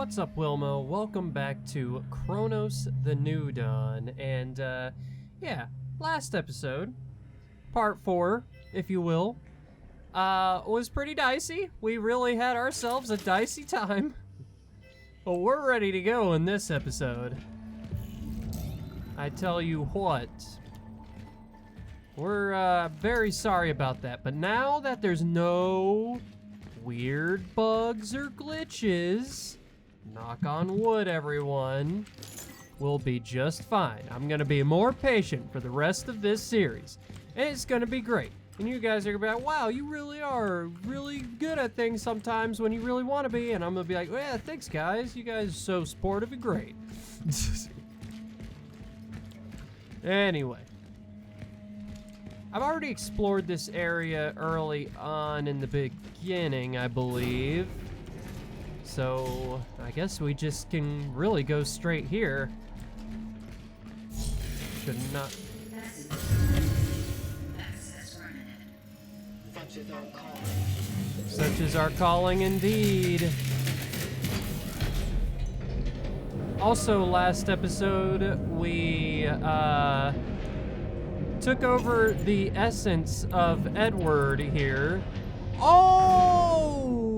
What's up, Wilmo? Welcome back to Cronos the New Dawn. And, yeah, last episode, part 4, if you will, was pretty dicey. We really had ourselves a dicey time. But we're ready to go in this episode. I tell you what. We're, very sorry about that. But now that there's no weird bugs or glitches, knock on wood, everyone, we'll be just fine. I'm gonna be more patient for the rest of this series, and it's gonna be great. And you guys are gonna be like, wow, you really are really good at things sometimes when you really want to be. And I'm gonna be like, yeah, thanks, guys. You guys are so supportive and great. Anyway, I've already explored this area early on in the beginning, I believe. So I guess we just can really go straight here. Should not. Such is our calling indeed. Also, last episode, we took over the essence of Edward here. Oh!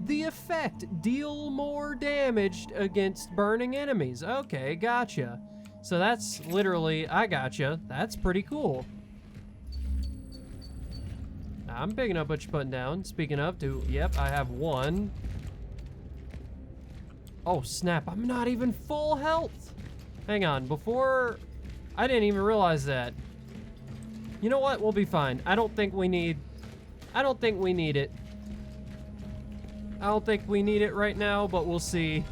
The effect, deal more damage against burning enemies. Okay, gotcha. So that's literally, I gotcha. That's pretty cool. I'm picking up what you're putting down. Speaking of, yep, I have one. Oh, snap, I'm not even full health. Hang on, before, I didn't even realize that. You know what, we'll be fine. I don't think we need it. I don't think we need it right now, but we'll see.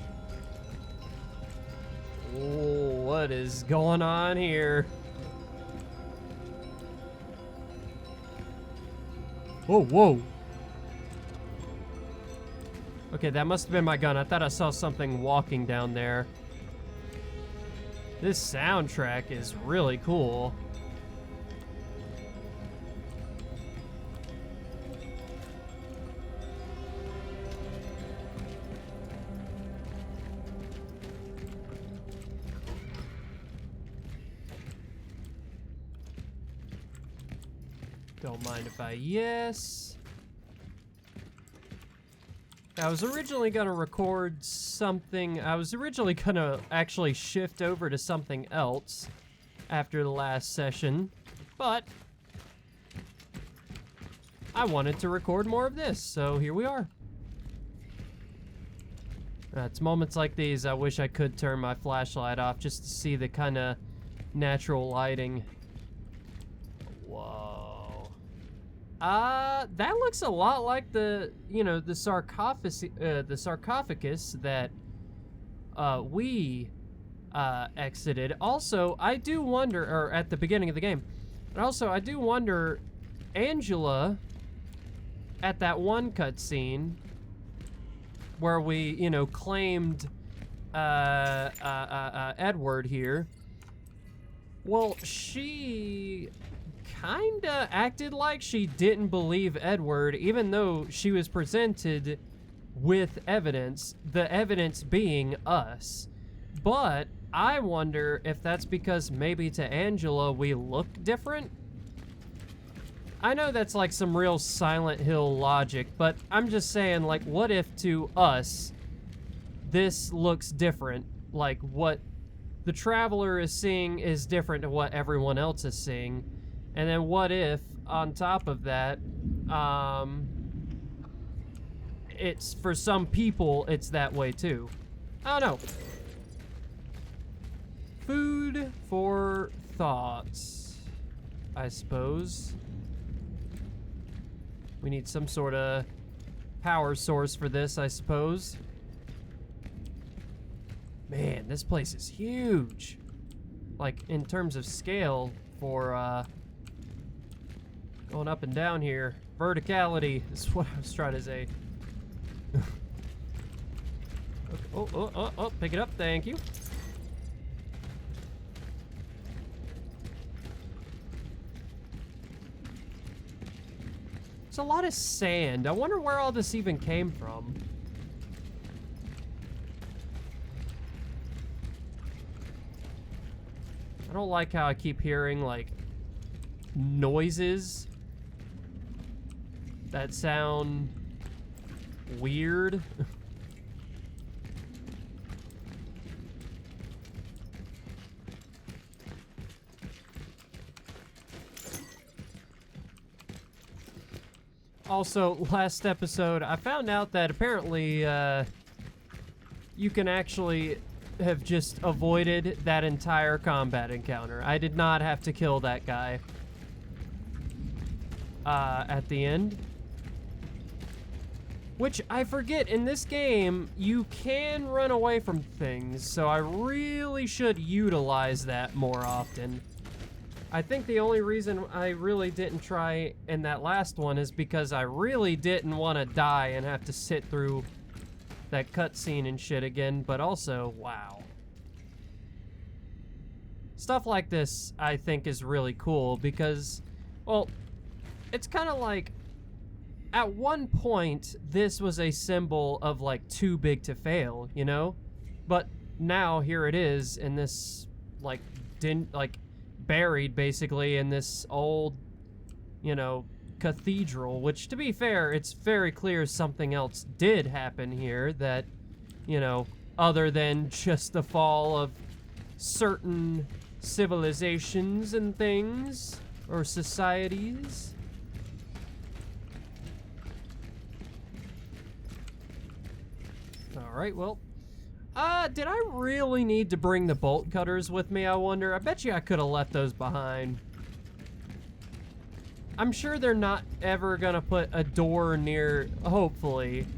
Oh, what is going on here? Whoa, whoa. Okay, that must have been my gun. I thought I saw something walking down there. This soundtrack is really cool. Don't mind if I yes. I was originally gonna record something. I was originally gonna actually shift over to something else after the last session, but I wanted to record more of this, so here we are. It's moments like these I wish I could turn my flashlight off just to see the kind of natural lighting. Whoa. That looks a lot like the, the sarcophagus that we exited. Also, I do wonder, or at the beginning of the game, but also I do wonder, Angela, at that one cutscene where we, claimed Edward here, well, she kinda acted like she didn't believe Edward, even though she was presented with evidence, the evidence being us. But I wonder if that's because maybe to Angela we look different. I know that's like some real Silent Hill logic, but I'm just saying, like, what if to us this looks different? Like, what the Traveler is seeing is different to what everyone else is seeing. And then what if, on top of that, it's, for some people, it's that way too. I don't know. Food for thoughts, I suppose. We need some sort of power source for this, I suppose. Man, this place is huge. Like, in terms of scale for, going up and down here. Verticality is what I was trying to say. Okay. Oh, pick it up, thank you. It's a lot of sand. I wonder where all this even came from. I don't like how I keep hearing, like, noises that sound weird. Also, last episode, I found out that apparently you can actually have just avoided that entire combat encounter. I did not have to kill that guy at the end. Which, I forget, in this game, you can run away from things, so I really should utilize that more often. I think the only reason I really didn't try in that last one is because I really didn't want to die and have to sit through that cutscene and shit again, but also, wow. Stuff like this, I think, is really cool because, well, it's kind of like, at one point, this was a symbol of, like, too big to fail, you know? But now, here it is in this, like, buried, basically, in this old, you know, cathedral, which, to be fair, it's very clear something else did happen here that, you know, other than just the fall of certain civilizations and things, or societies. Alright, well, did I really need to bring the bolt cutters with me, I wonder? I bet you I could have left those behind. I'm sure they're not ever gonna put a door near, hopefully,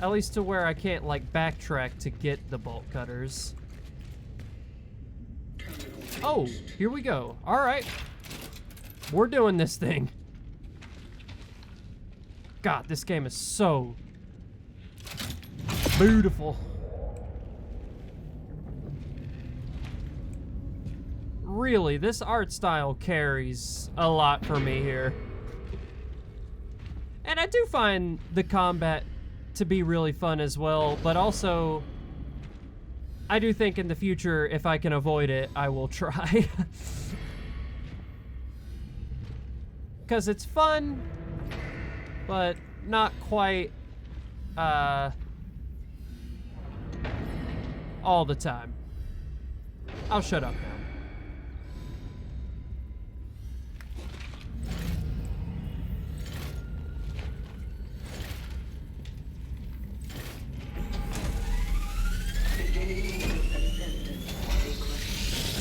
at least to where I can't, like, backtrack to get the bolt cutters. Oh, here we go. Alright. We're doing this thing. God, this game is so beautiful. Really, this art style carries a lot for me here. And I do find the combat to be really fun as well, but also, I do think in the future, if I can avoid it, I will try. Because it's fun, but not quite, all the time. I'll shut up now.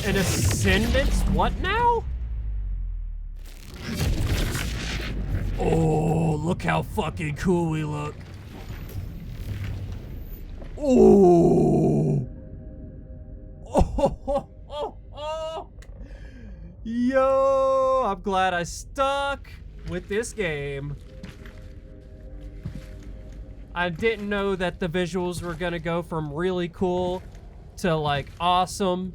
An ascendance? What now? Oh, look how fucking cool we look. Oh. Oh. Yo, I'm glad I stuck with this game. I didn't know that the visuals were gonna go from really cool to like awesome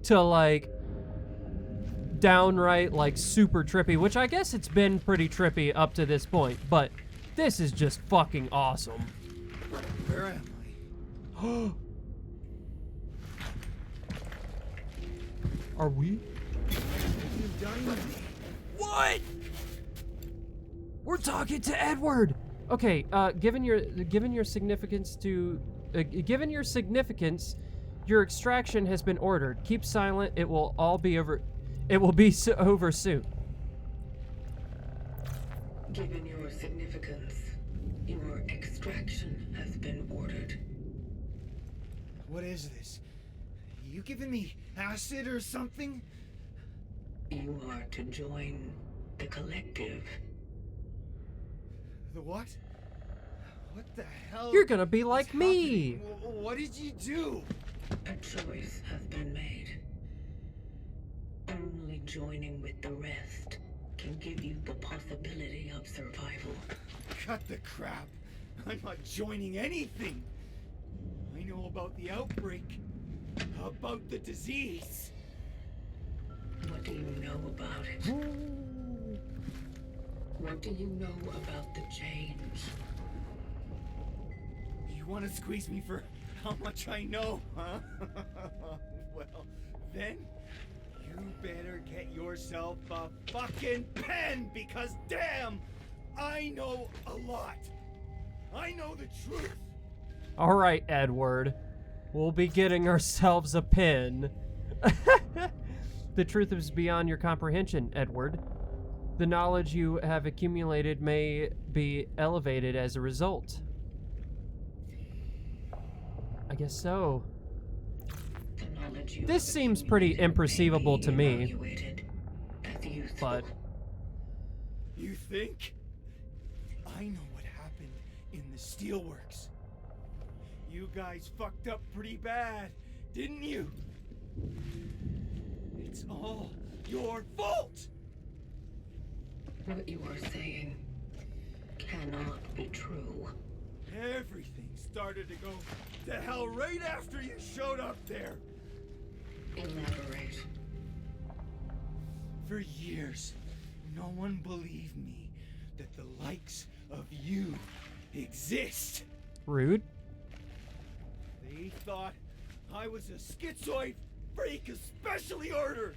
to like downright like super trippy, which I guess it's been pretty trippy up to this point, but this is just fucking awesome. Where am I? Are we? You've done with me. What? We're talking to Edward. Okay, given your significance, your extraction has been ordered. Keep silent. It will all be over. It will be over soon. Given your significance, your extraction has been ordered. What is this? You giving me acid or something? You are to join the collective. The what? What the hell? You're gonna be like is me. happening? What did you do? A choice has been made. Only joining with the rest can give you the possibility of survival. Cut the crap. I'm not joining anything. I know about the outbreak. About the disease. What do you know about it? What do you know about the change? You want to squeeze me for how much I know, huh? Well, then You better get yourself a fucking pen, because damn, I know a lot. I know the truth. All right, Edward. We'll be getting ourselves a pin. The truth is beyond your comprehension, Edward. The knowledge you have accumulated may be elevated as a result. I guess so. The knowledge you This have seems pretty accumulated may imperceivable be to me, evaluated as useful. but You think? I know what happened in the steelworks. You guys fucked up pretty bad, didn't you? It's all your fault! What you are saying cannot be true. Everything started to go to hell right after you showed up there. Elaborate. For years, no one believed me that the likes of you exist. rude. They thought I was a schizoid freak of specially ordered.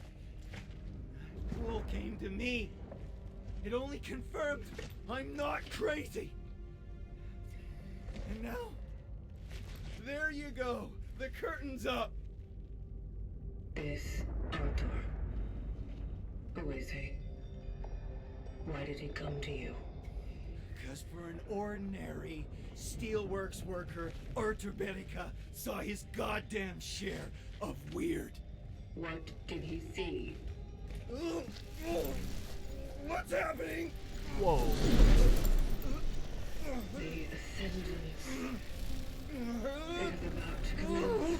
That fool came to me. It only confirmed I'm not crazy. And now, there you go. The curtain's up. This Arthur. Who is he? Why did he come to you? Because for an ordinary steelworks worker, Arthur Benica saw his goddamn share of weird. What did he see? What's happening? Whoa. The Ascension is about to commence.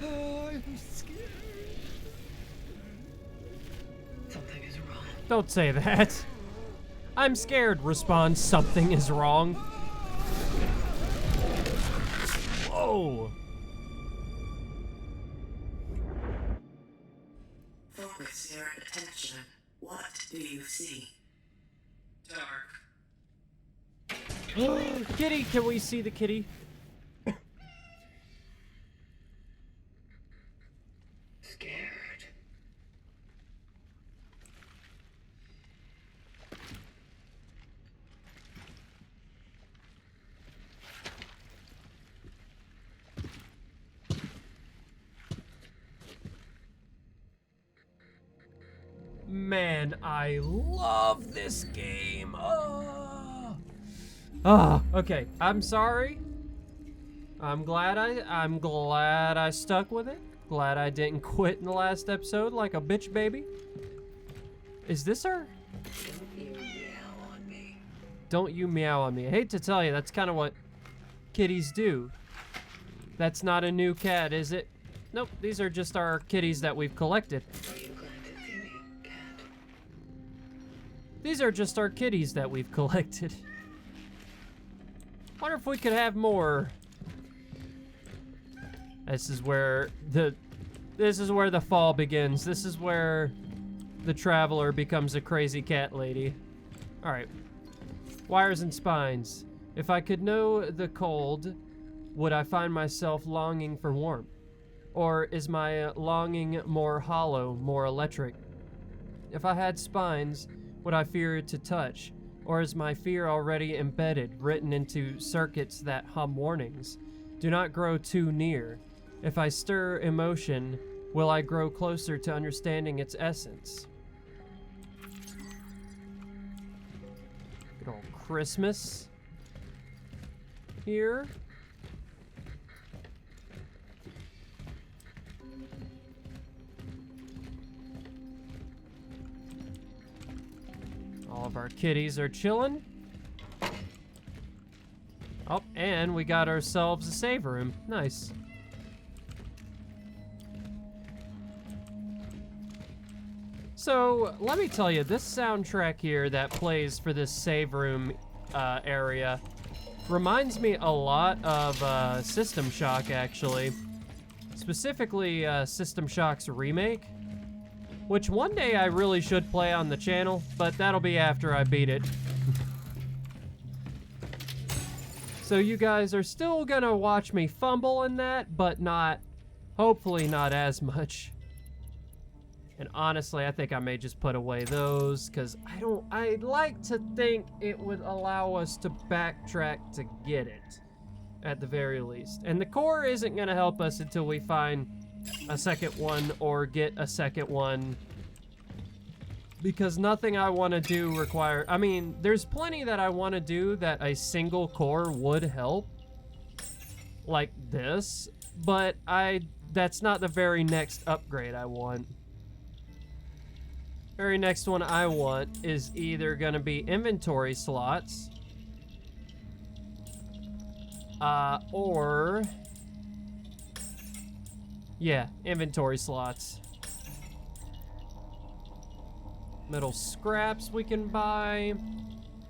I'm scared. Something is wrong. Don't say that. I'm scared, responds something is wrong. Whoa. Focus your attention. What do you see? Dark. Kitty, can we see the kitty? Scared. Man, I love this game. Okay. I'm sorry. I'm glad I stuck with it. Glad I didn't quit in the last episode like a bitch baby. Is this her? Don't you meow on me. Don't you meow on me. I hate to tell you, that's kind of what kitties do. That's not a new cat, is it? Nope, these are just our kitties that we've collected. Are you glad to see me, cat? These are just our kitties that we've collected. Wonder if we could have more. This is where the fall begins. This is where the traveler becomes a crazy cat lady. All right. Wires and spines. If I could know the cold, would I find myself longing for warmth? Or is my longing more hollow, more electric? If I had spines, would I fear to touch? Or is my fear already embedded, written into circuits that hum warnings? Do not grow too near. If I stir emotion, will I grow closer to understanding its essence? Good old Christmas here. All of our kitties are chilling. Oh, and we got ourselves a save room. Nice. So, let me tell you, this soundtrack here that plays for this save room area reminds me a lot of System Shock, actually. Specifically, System Shock's remake, which one day I really should play on the channel, but that'll be after I beat it. So you guys are still gonna watch me fumble in that, but not Hopefully not as much. And honestly, I think I may just put away those, because I'd like to think it would allow us to backtrack to get it, at the very least. And the core isn't going to help us until we find a second one or get a second one, because nothing I want to do I mean, there's plenty that I want to do that a single core would help, like this, but that's not the very next upgrade I want. Very next one I want is either gonna be inventory slots, or, yeah, inventory slots. Metal scraps we can buy.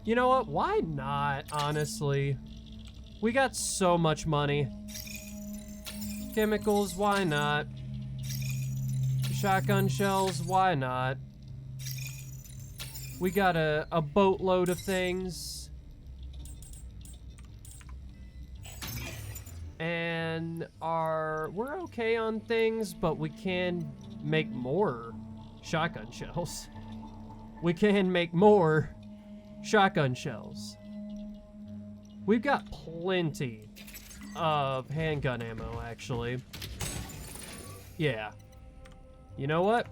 You know what? Why not, honestly? We got so much money. Chemicals, why not? Shotgun shells, why not? We got a boatload of things. And we're okay on things, but we can make more shotgun shells. We can make more shotgun shells. We've got plenty of handgun ammo, actually. Yeah. You know what?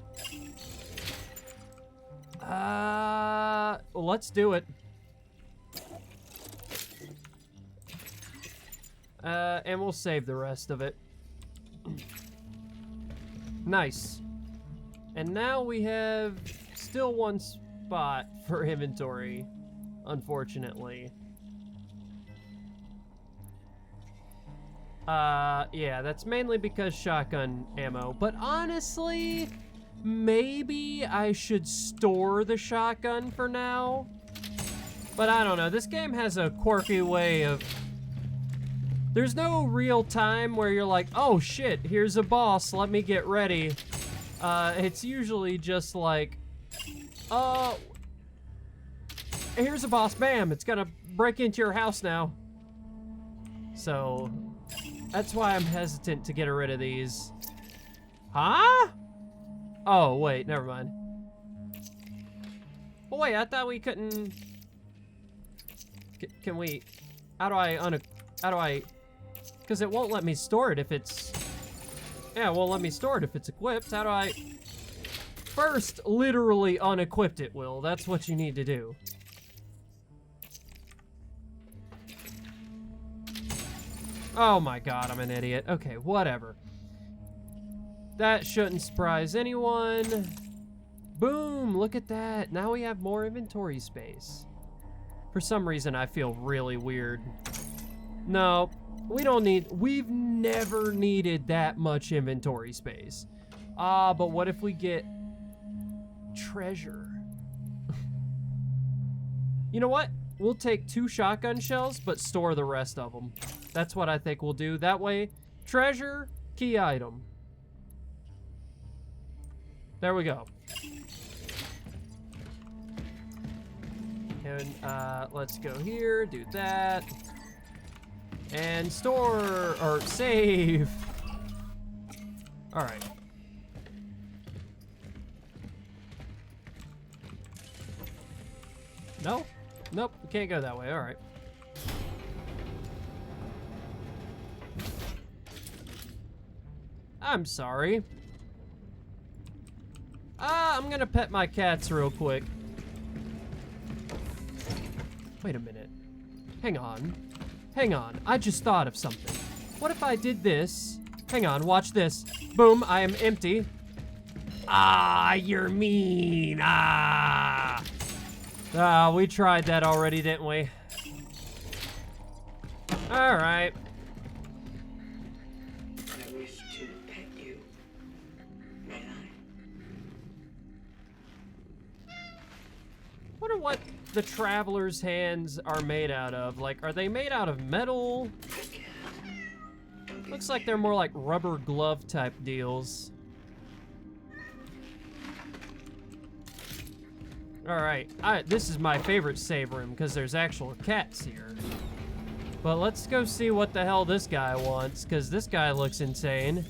Let's do it. And we'll save the rest of it. Nice. And now we have still one spot for inventory, unfortunately. Yeah, that's mainly because shotgun ammo. But honestly, maybe I should store the shotgun for now. But I don't know. This game has a quirky way of... There's no real time where you're like, oh shit, here's a boss, let me get ready. It's usually just like, here's a boss, bam, it's gonna break into your house now. So, that's why I'm hesitant to get rid of these. Huh? Oh, wait, never mind. Oh, wait, I thought we couldn't... Can we... How do I... Because it won't let me store it if it's... Yeah, it won't let me store it if it's equipped. How do I... First, literally unequipped it, Will. That's what you need to do. Oh my god, I'm an idiot. Okay, whatever. That shouldn't surprise anyone. Boom, look at that. Now we have more inventory space. For some reason, I feel really weird. No, we've never needed that much inventory space. But what if we get treasure? You know what? We'll take 2 shotgun shells, but store the rest of them. That's what I think we'll do. That way, treasure, key item. There we go. And let's go here, do that. And store, or save. All right. No? Nope, we can't go that way, all right. I'm sorry. I'm gonna pet my cats real quick. Wait a minute. Hang on. Hang on, I just thought of something. What if I did this? Hang on, watch this. Boom, I am empty. Ah, you're mean, ah. Ah, we tried that already, didn't we? All right. I wish to pet you. May I? Wonder what the traveler's hands are made out of. Like, are they made out of metal? Looks like they're more like rubber glove type deals. All right, this is my favorite save room because there's actual cats here. But let's go see what the hell this guy wants, because this guy looks insane.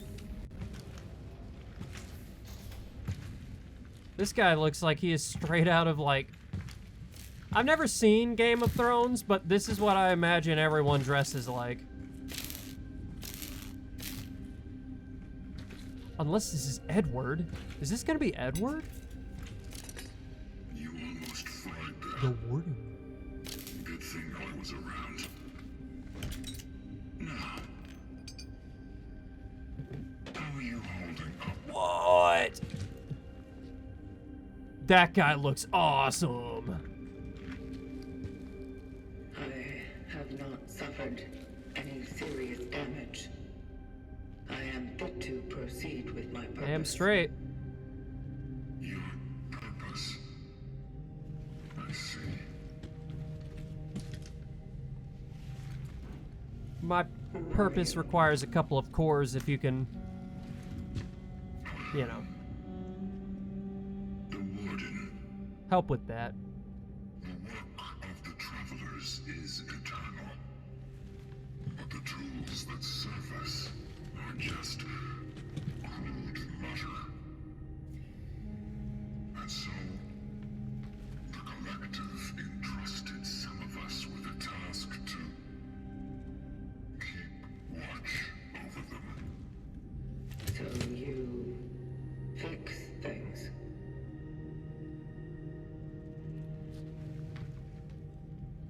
This guy looks like he is straight out of, like... I've never seen Game of Thrones, but this is what I imagine everyone dresses like. Unless this is Edward. Is this gonna be Edward? You almost fried that. The warden. Good thing I was around. Now, how are you holding up? What? That guy looks awesome. I have not suffered any serious damage. I am fit to proceed with my purpose. Damn straight. Your purpose. I see. My purpose requires a couple of cores if you can, you know, The Warden. help with that. The work of the travelers is eternal. But the tools that serve us are just crude matter. And so, the collective entrusted some of us with a task to keep watch over them. So you fix things.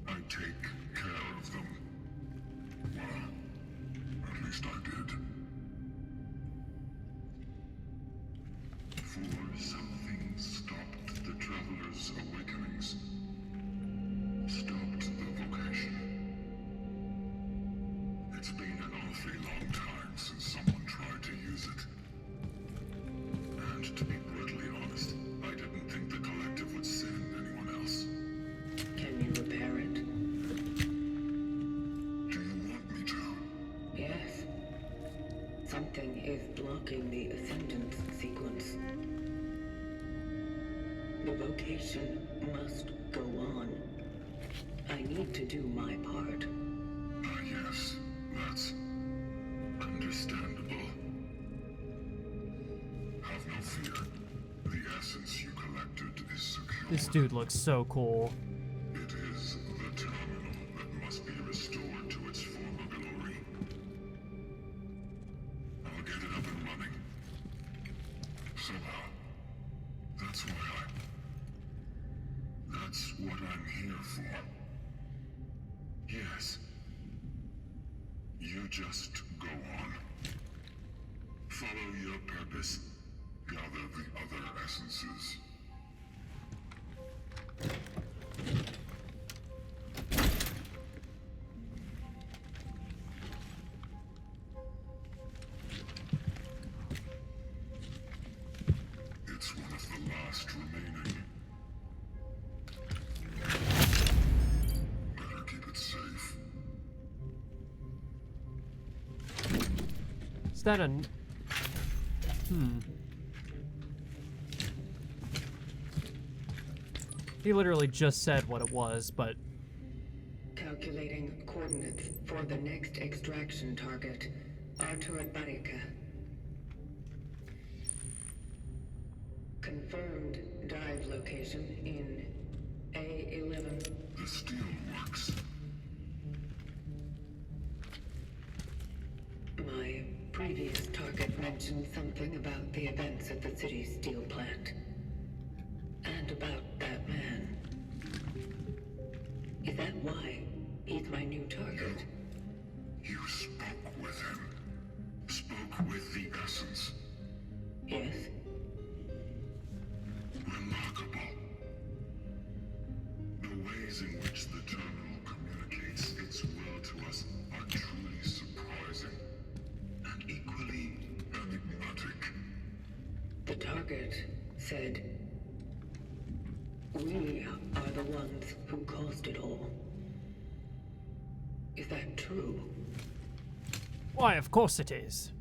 I take care of them. Well, at least I did. For something stopped the travelers' awakenings. Stopped the vocation. It's been an awfully long time since someone tried to use it. And to be brutally honest, I didn't think the collective would send anyone else. Can you repair it? Do you want me to? Yes. Something is blocking the ascendance sequence. The vocation must go on. I need to do my part. Yes, that's understandable. Have no fear. The essence you collected is secure. This dude looks so cool. It is the terminal that must be restored to its former glory. I'll get it up and running. So, that's what I'm here for. Yes. You just go on. Follow your purpose. Gather the other essences. It's one of the last remaining. Better keep it safe. Is that a... He literally just said what it was, but... Calculating coordinates for the next extraction target, Artur Barika. Confirmed dive location in A11. The steel works. My previous target mentioned something about the events at the city's steel plant. And about that man. Is that why he's my new target? You spoke with him. Spoke with the essence. Yes? Remarkable. The ways in which the terminal communicates its will to us are truly surprising. And equally enigmatic. The target said, "We are the ones who caused it all." Is that true? Why, of course it is.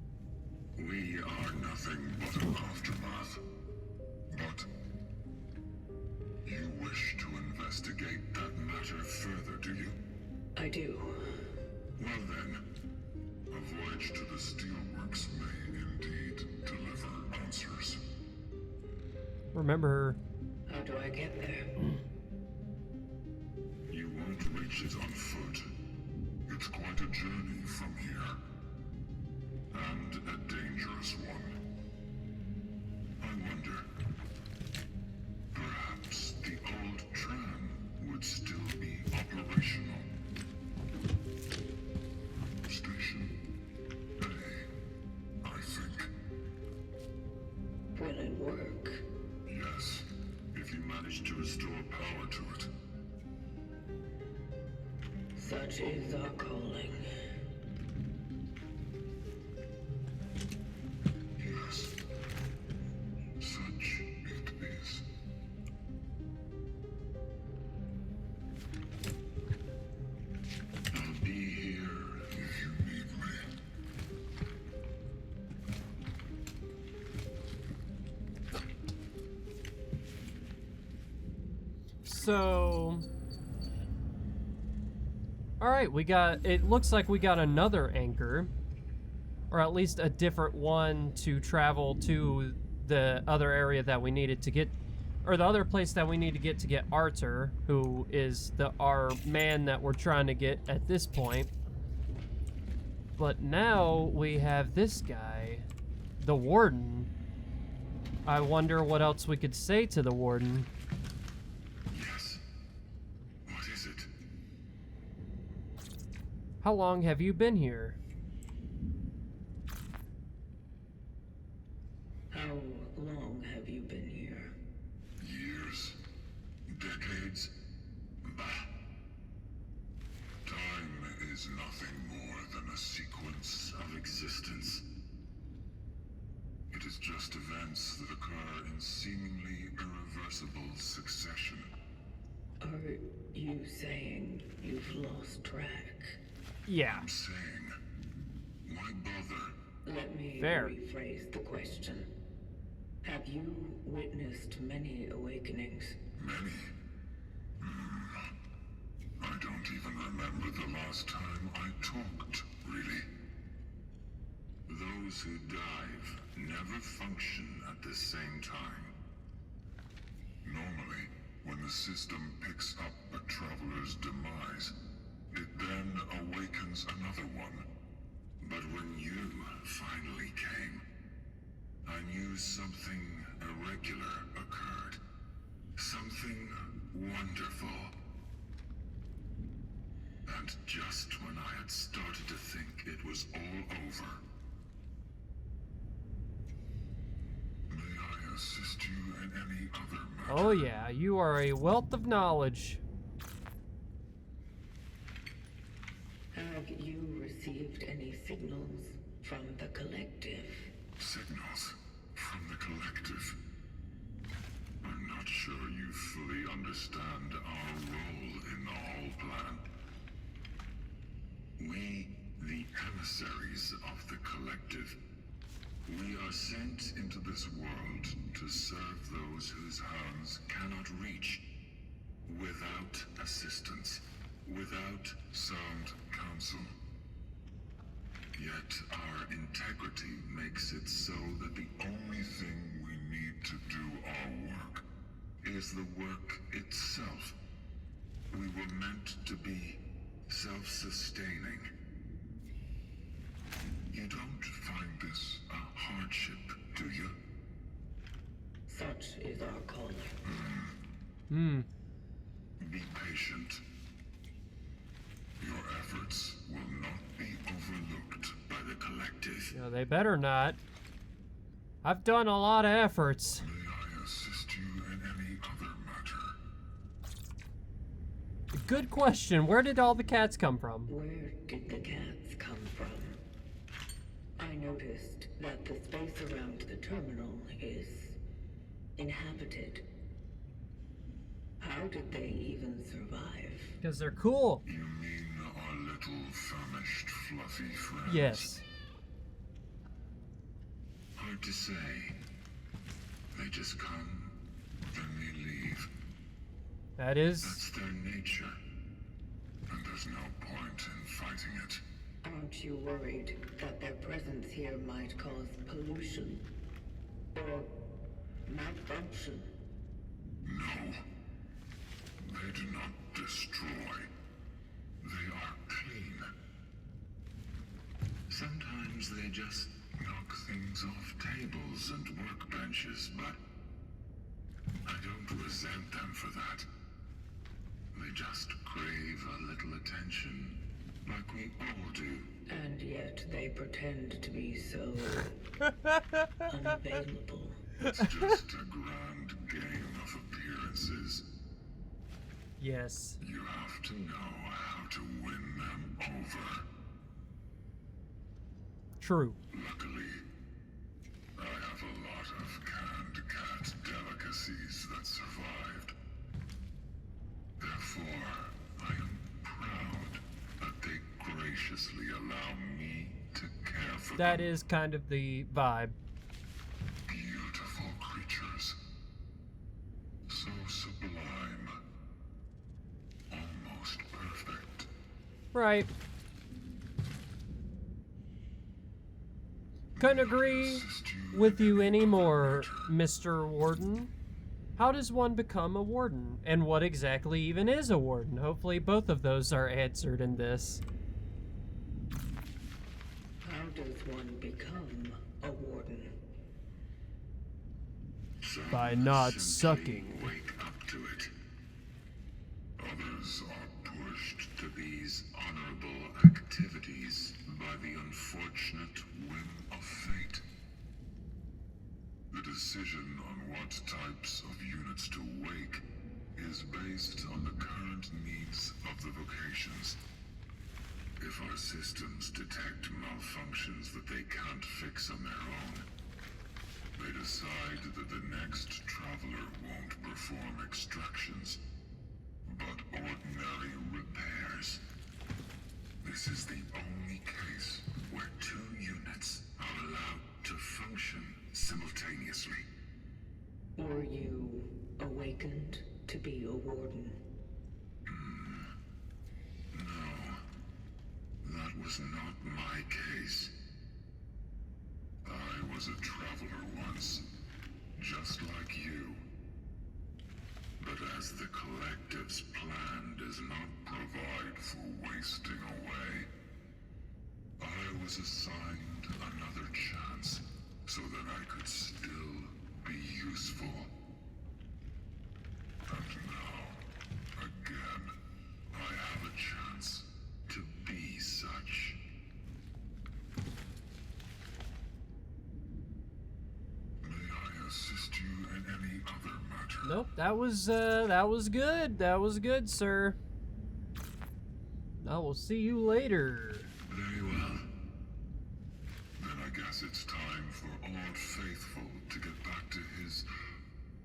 We are nothing but an aftermath. But you wish to investigate that matter further, do you? I do. Well then, a voyage to the steelworks may indeed deliver answers. remember her. How do I get there? You won't reach it on foot. It's quite a journey from here. And a dangerous one. I wonder, perhaps the old tram would still be operational. Station A, I think. Will it work? Yes, if you manage to restore power to it. Such is our calling. Yes, such it is. I'll be here if you need me. So, all right, it looks like we got another anchor, or at least a different one to travel to the other area that we needed to get, or the other place that we need to get Arthur, who is our man that we're trying to get at this point. But now we have this guy, the Warden. I wonder what else we could say to the Warden. Yes. What is it? How long have you been here? How long have you been here? Years? Decades? Bah. Time is nothing more than a sequence of existence. It is just events that occur in seemingly irreversible succession. Are you saying you've lost track? Yeah. I'm saying, why bother? Let me Fair. rephrase the question. Have you witnessed many awakenings? Many? I don't even remember the last time I talked, really. Those who dive never function at the same time. Normally, when the system picks up a traveler's demise, it then awakens another one. But when you finally came, I knew something irregular occurred. Something wonderful. And just when I had started to think it was all over, may I assist you in any other matter? Oh yeah, you are a wealth of knowledge. Have you received any signals from the collective? Signals from the collective. I'm not sure you fully understand our role in the whole plan. We, the emissaries of the collective, we are sent into this world to serve those whose hands cannot reach, without assistance, without sound counsel. Yet our integrity makes it so that the only thing we need to do our work is the work itself. We were meant to be self-sustaining. You don't find this a hardship, do you? Such is our calling. Be patient. Your efforts will not be overlooked by the collective. Yeah, they better not. I've done a lot of efforts. May I assist you in any other matter? Good question. Where did all the cats come from? Where did the cats come from? I noticed that the space around the terminal is inhabited. How did they even survive? Because they're cool. You mean our little famished, fluffy friends? Yes. Hard to say. They just come, then they leave. That is. That's their nature. And there's no point in fighting it. Aren't you worried that their presence here might cause pollution? Or malfunction. No. They do not destroy. They are clean. Sometimes they just knock things off tables and workbenches, but I don't resent them for that. They just crave a little attention, like we all do. And yet they pretend to be so unavailable. It's just a grand game of appearances. Yes. You have to know how to win them over. True. Luckily, I have a lot of canned cat delicacies that survived. Therefore, I am proud that they graciously allow me to care for That them. is kind of the vibe. Beautiful creatures. So sublime. Almost perfect. Right. Couldn't agree with you anymore, Mr. Warden. How does one become a warden? And what exactly even is a warden? Hopefully both of those are answered in this. How does one become a warden? Some By not simply sucking. Wake up to it. Others are pushed to these honorable activities by the unfortunate whim of fate. The decision on what types of units to wake is based on the current needs of the vocations. If our systems detect malfunctions that they can't fix on their own, they decide that the next traveler won't perform extractions, but ordinary repairs. This is the only case where two units are allowed to function simultaneously. Were you awakened to be a warden? No, that was not my case. I was a traveler once, just like you. But as the Collective's plan does not provide for wasting away, I was assigned another chance so that I could still be useful. And now, again, I have a chance to be such. May I assist you in any other matter? Nope, that was good. That was good, sir. I will see you later. Very well. Then I guess it's time for Old Faithful to get back to his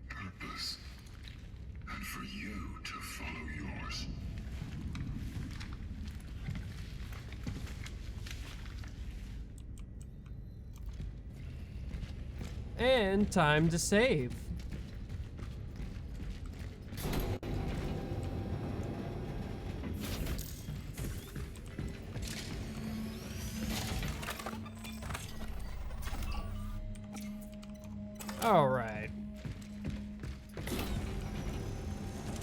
purpose. And for you to follow yours. And time to save. All right.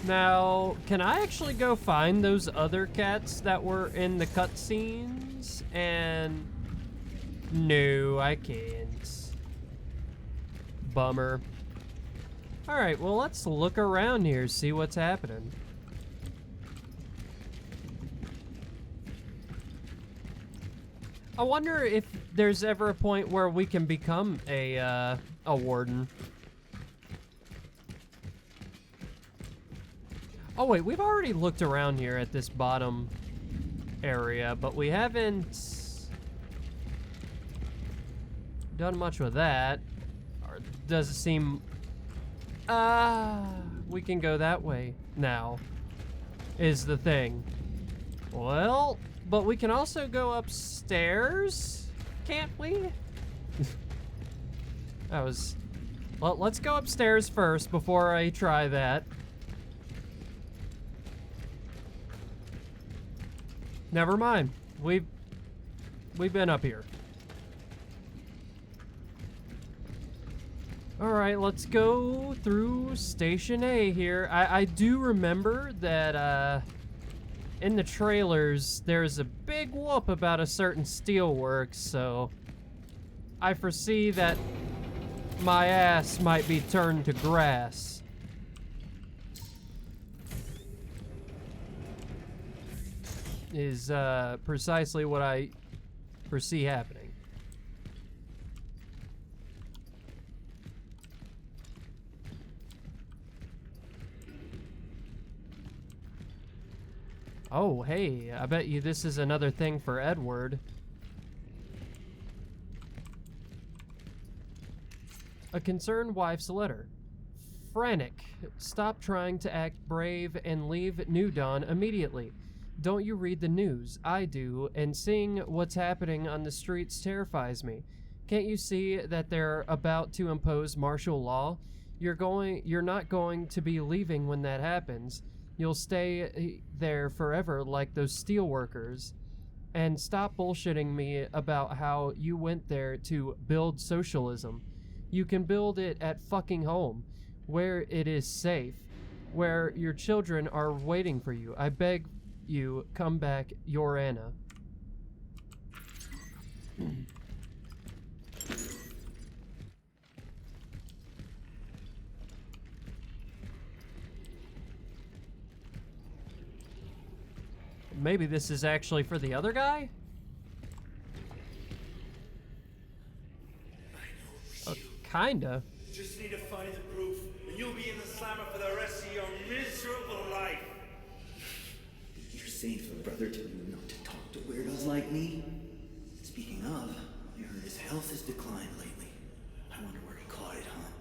Now, can I actually go find those other cats that were in the cutscenes? And no, I can't. Bummer. All right, well, let's look around here, see what's happening. I wonder if there's ever a point where we can become a warden. Oh wait, we've already looked around here at this bottom area, but we haven't done much with that. Or does it seem... we can go that way now, is the thing. Well, but we can also go upstairs, can't we? That was... Well, let's go upstairs first before I try that. Never mind. We've been up here. Alright, let's go through Station A here. I do remember that, in the trailers, there's a big whoop about a certain steelworks, so I foresee that my ass might be turned to grass. Is, precisely what I foresee happening. Oh, hey, I bet you this is another thing for Edward. A concerned wife's letter. Frantic. Stop trying to act brave and leave New Dawn immediately. Don't you read the news? I do, and seeing what's happening on the streets terrifies me. Can't you see that they're about to impose martial law? You're not going to be leaving when that happens. You'll stay there forever like those steelworkers. And stop bullshitting me about how you went there to build socialism. You can build it at fucking home, where it is safe, where your children are waiting for you. I beg you, come back, your Anna. Maybe this is actually for the other guy? Kinda. Just need to find the proof, and you'll be in the slammer for the rest of your miserable life. Did your saintful brother tell you not to talk to weirdos like me? Speaking of, I heard his health has declined lately. I wonder where he caught it, huh?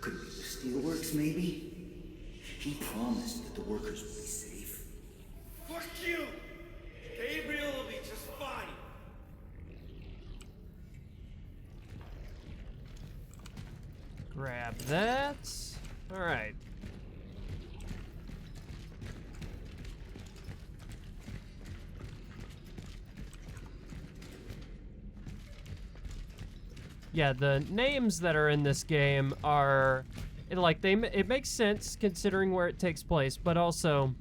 Could it be the steelworks, maybe? He promised that the workers would be safe. Fuck you! Gabriel will be just fine. Grab that. Alright. Yeah, the names that are in this game are, it makes sense considering where it takes place, but also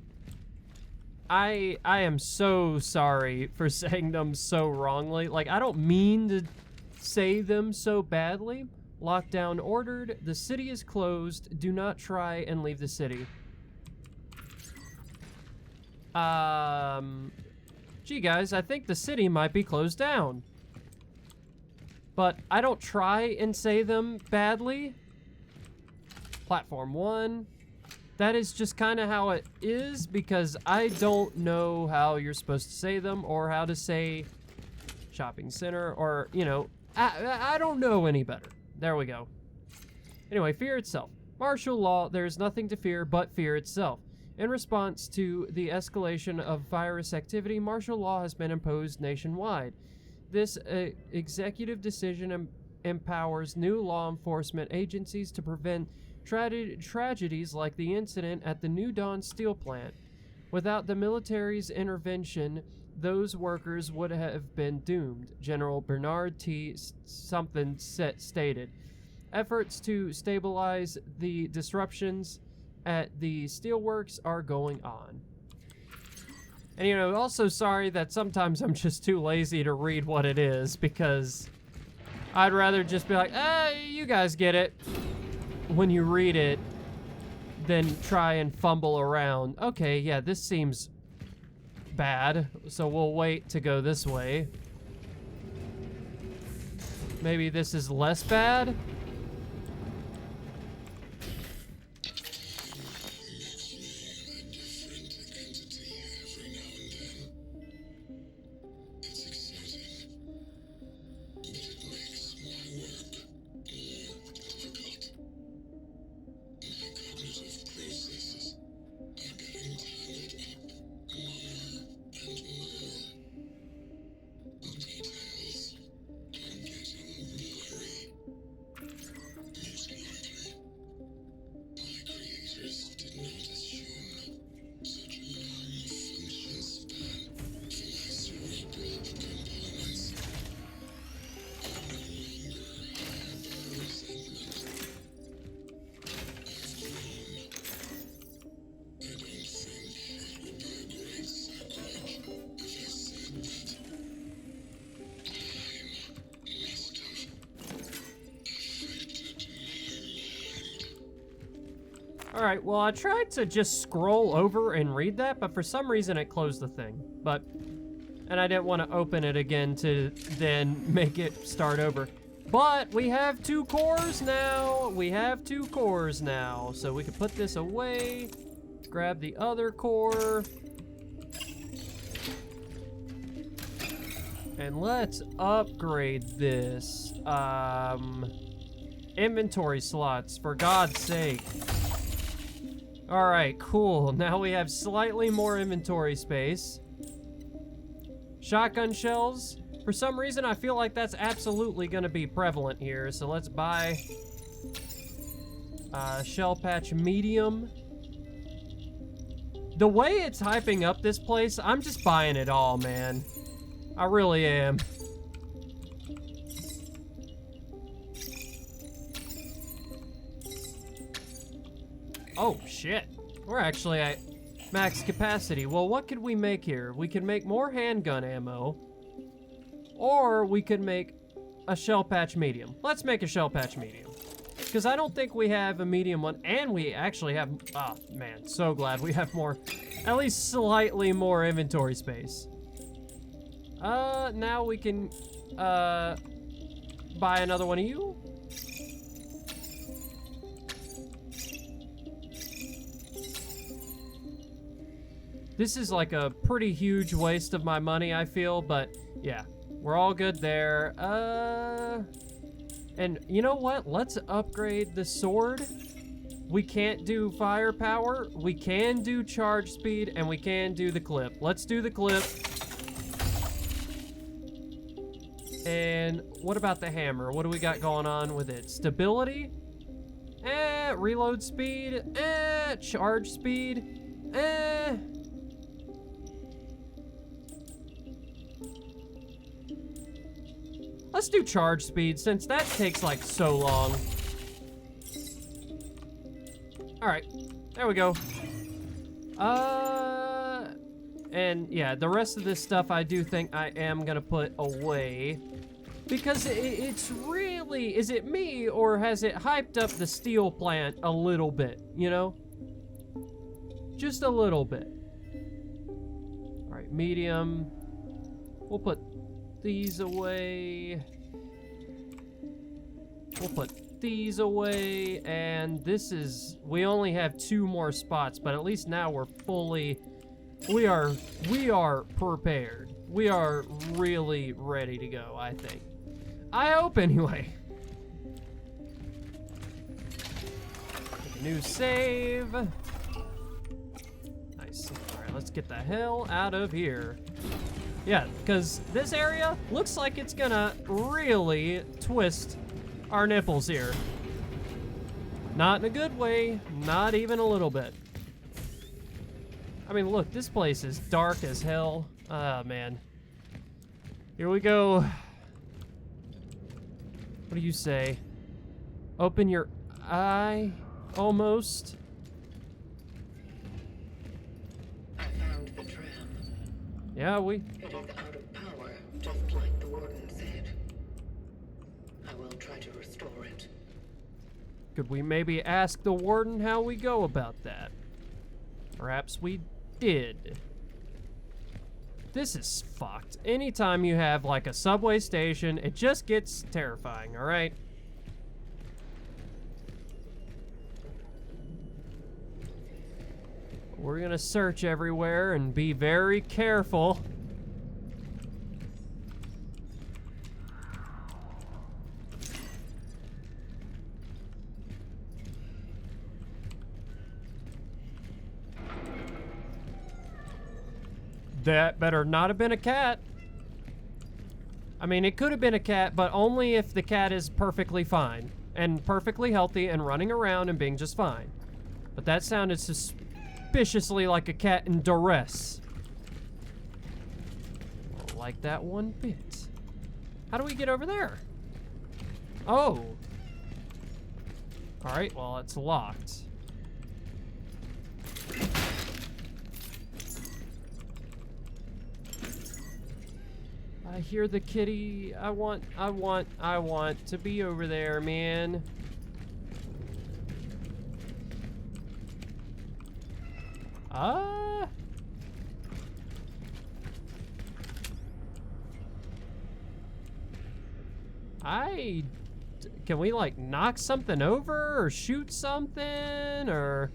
I am so sorry for saying them so wrongly. Like, I don't mean to say them so badly. Lockdown ordered. The city is closed. Do not try and leave the city. Gee, guys, I think the city might be closed down. But I don't try and say them badly. Platform 1. That is just kind of how it is, because I don't know how you're supposed to say them, or how to say shopping center, or, you know, I don't know any better. There we go. Anyway, fear itself. Martial law, there is nothing to fear but fear itself. In response to the escalation of virus activity, martial law has been imposed nationwide. This executive decision empowers new law enforcement agencies to prevent tragedies like the incident at the New Dawn steel plant. Without the military's intervention, those workers would have been doomed, General Bernard T. something stated. Efforts to stabilize the disruptions at the steelworks are going on. And, you know, also sorry that sometimes I'm just too lazy to read what it is, because I'd rather just be like, you guys get it when you read it, than try and fumble around. Okay, yeah, this seems bad, so we'll wait to go this way. Maybe this is less bad? Alright, well, I tried to just scroll over and read that, but for some reason it closed the thing. And I didn't want to open it again to then make it start over. But we have 2 cores now. We have 2 cores now. So we can put this away. Grab the other core. And let's upgrade this. Inventory slots, for God's sake. All right, cool. Now we have slightly more inventory space. Shotgun shells. For some reason, I feel like that's absolutely gonna be prevalent here. So let's buy shell patch medium. The way it's hyping up this place, I'm just buying it all, man. I really am. Oh, shit. We're actually at max capacity. Well, what could we make here? We could make more handgun ammo. Or we could make a shell patch medium. Let's make a shell patch medium. Because I don't think we have a medium one. And we actually have... Oh, man. So glad we have more... At least slightly more inventory space. Now we can... buy another one of you. This is like a pretty huge waste of my money, I feel, but yeah, we're all good there. And you know what? Let's upgrade the sword. We can't do firepower, we can do charge speed, and we can do the clip. Let's do the clip. And what about the hammer? What do we got going on with it? Stability? Reload speed? Charge speed? Let's do charge speed, since that takes like so long. Alright, there we go. And yeah, the rest of this stuff I do think I am gonna put away. Because it's really, is it me, or has it hyped up the steel plant a little bit, you know? Just a little bit. Alright, medium. We'll put these away. We'll put these away, and this is, we only have 2 more spots, but at least now we're fully, we are prepared. We are really ready to go, I think. I hope anyway. Make a new save. Nice. All right, let's get the hell out of here. Yeah, because this area looks like it's gonna really twist our nipples here. Not in a good way, not even a little bit. I mean, look, this place is dark as hell. Ah, man. Here we go. What do you say? Open your eye, almost. I found the tram. Yeah, It is out of power, just like the warden said. I will try to restore it. Could we maybe ask the warden how we go about that? Perhaps we did. This is fucked. Anytime you have like a subway station, it just gets terrifying, all right? We're gonna search everywhere and be very careful. That better not have been a cat. I mean, it could have been a cat, but only if the cat is perfectly fine and perfectly healthy and running around and being just fine. But that sounded suspiciously like a cat in duress. Don't like that one bit. How do we get over there? Oh. All right, well, it's locked. I hear the kitty. I want to be over there, man. Can we, like, knock something over or shoot something, or...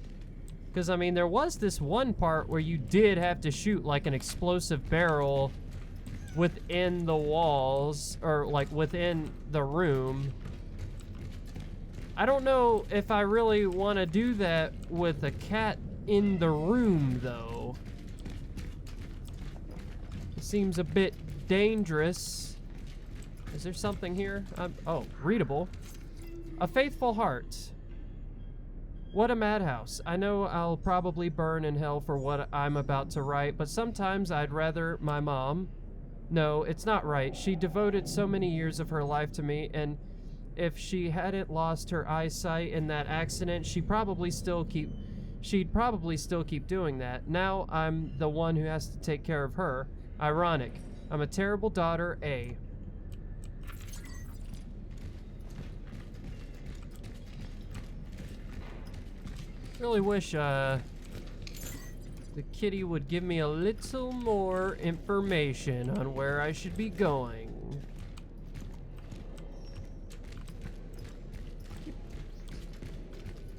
Because, I mean, there was this one part where you did have to shoot, like, an explosive barrel within the walls, or, like, within the room. I don't know if I really want to do that with a cat in the room, though. It seems a bit dangerous. Is there something here? Oh, readable. A faithful heart. What a madhouse. I know I'll probably burn in hell for what I'm about to write, but sometimes I'd rather my mom... No, it's not right. She devoted so many years of her life to me, and if she hadn't lost her eyesight in that accident, she'd probably still keep doing that. Now I'm the one who has to take care of her. Ironic. I'm a terrible daughter, A. Really wish the kitty would give me a little more information on where I should be going.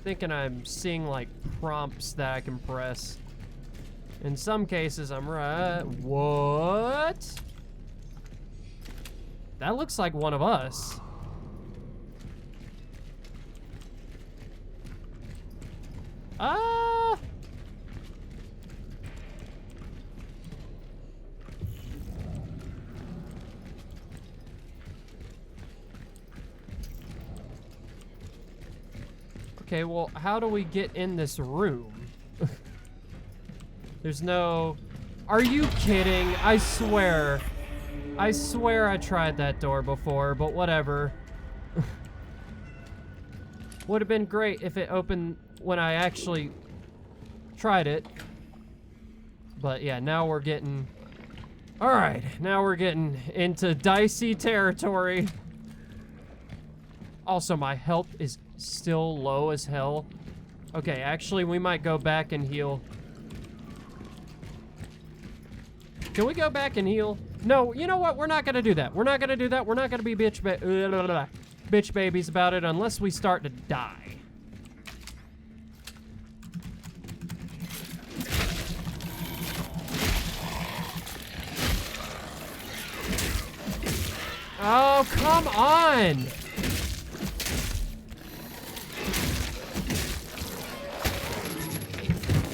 Thinking I'm seeing like prompts that I can press. In some cases I'm right. What? That looks like one of us. Okay, well, how do we get in this room? There's no... Are you kidding? I swear I tried that door before, but whatever. Would have been great if it opened when I actually tried it. But yeah, now we're getting... Alright, now we're getting into dicey territory. Also, my health is still low as hell. Okay, actually, we might go back and heal. Can we go back and heal? No, you know what? We're not gonna do that. We're not gonna do that. We're not gonna be bitch babies about it unless we start to die. Oh, come on!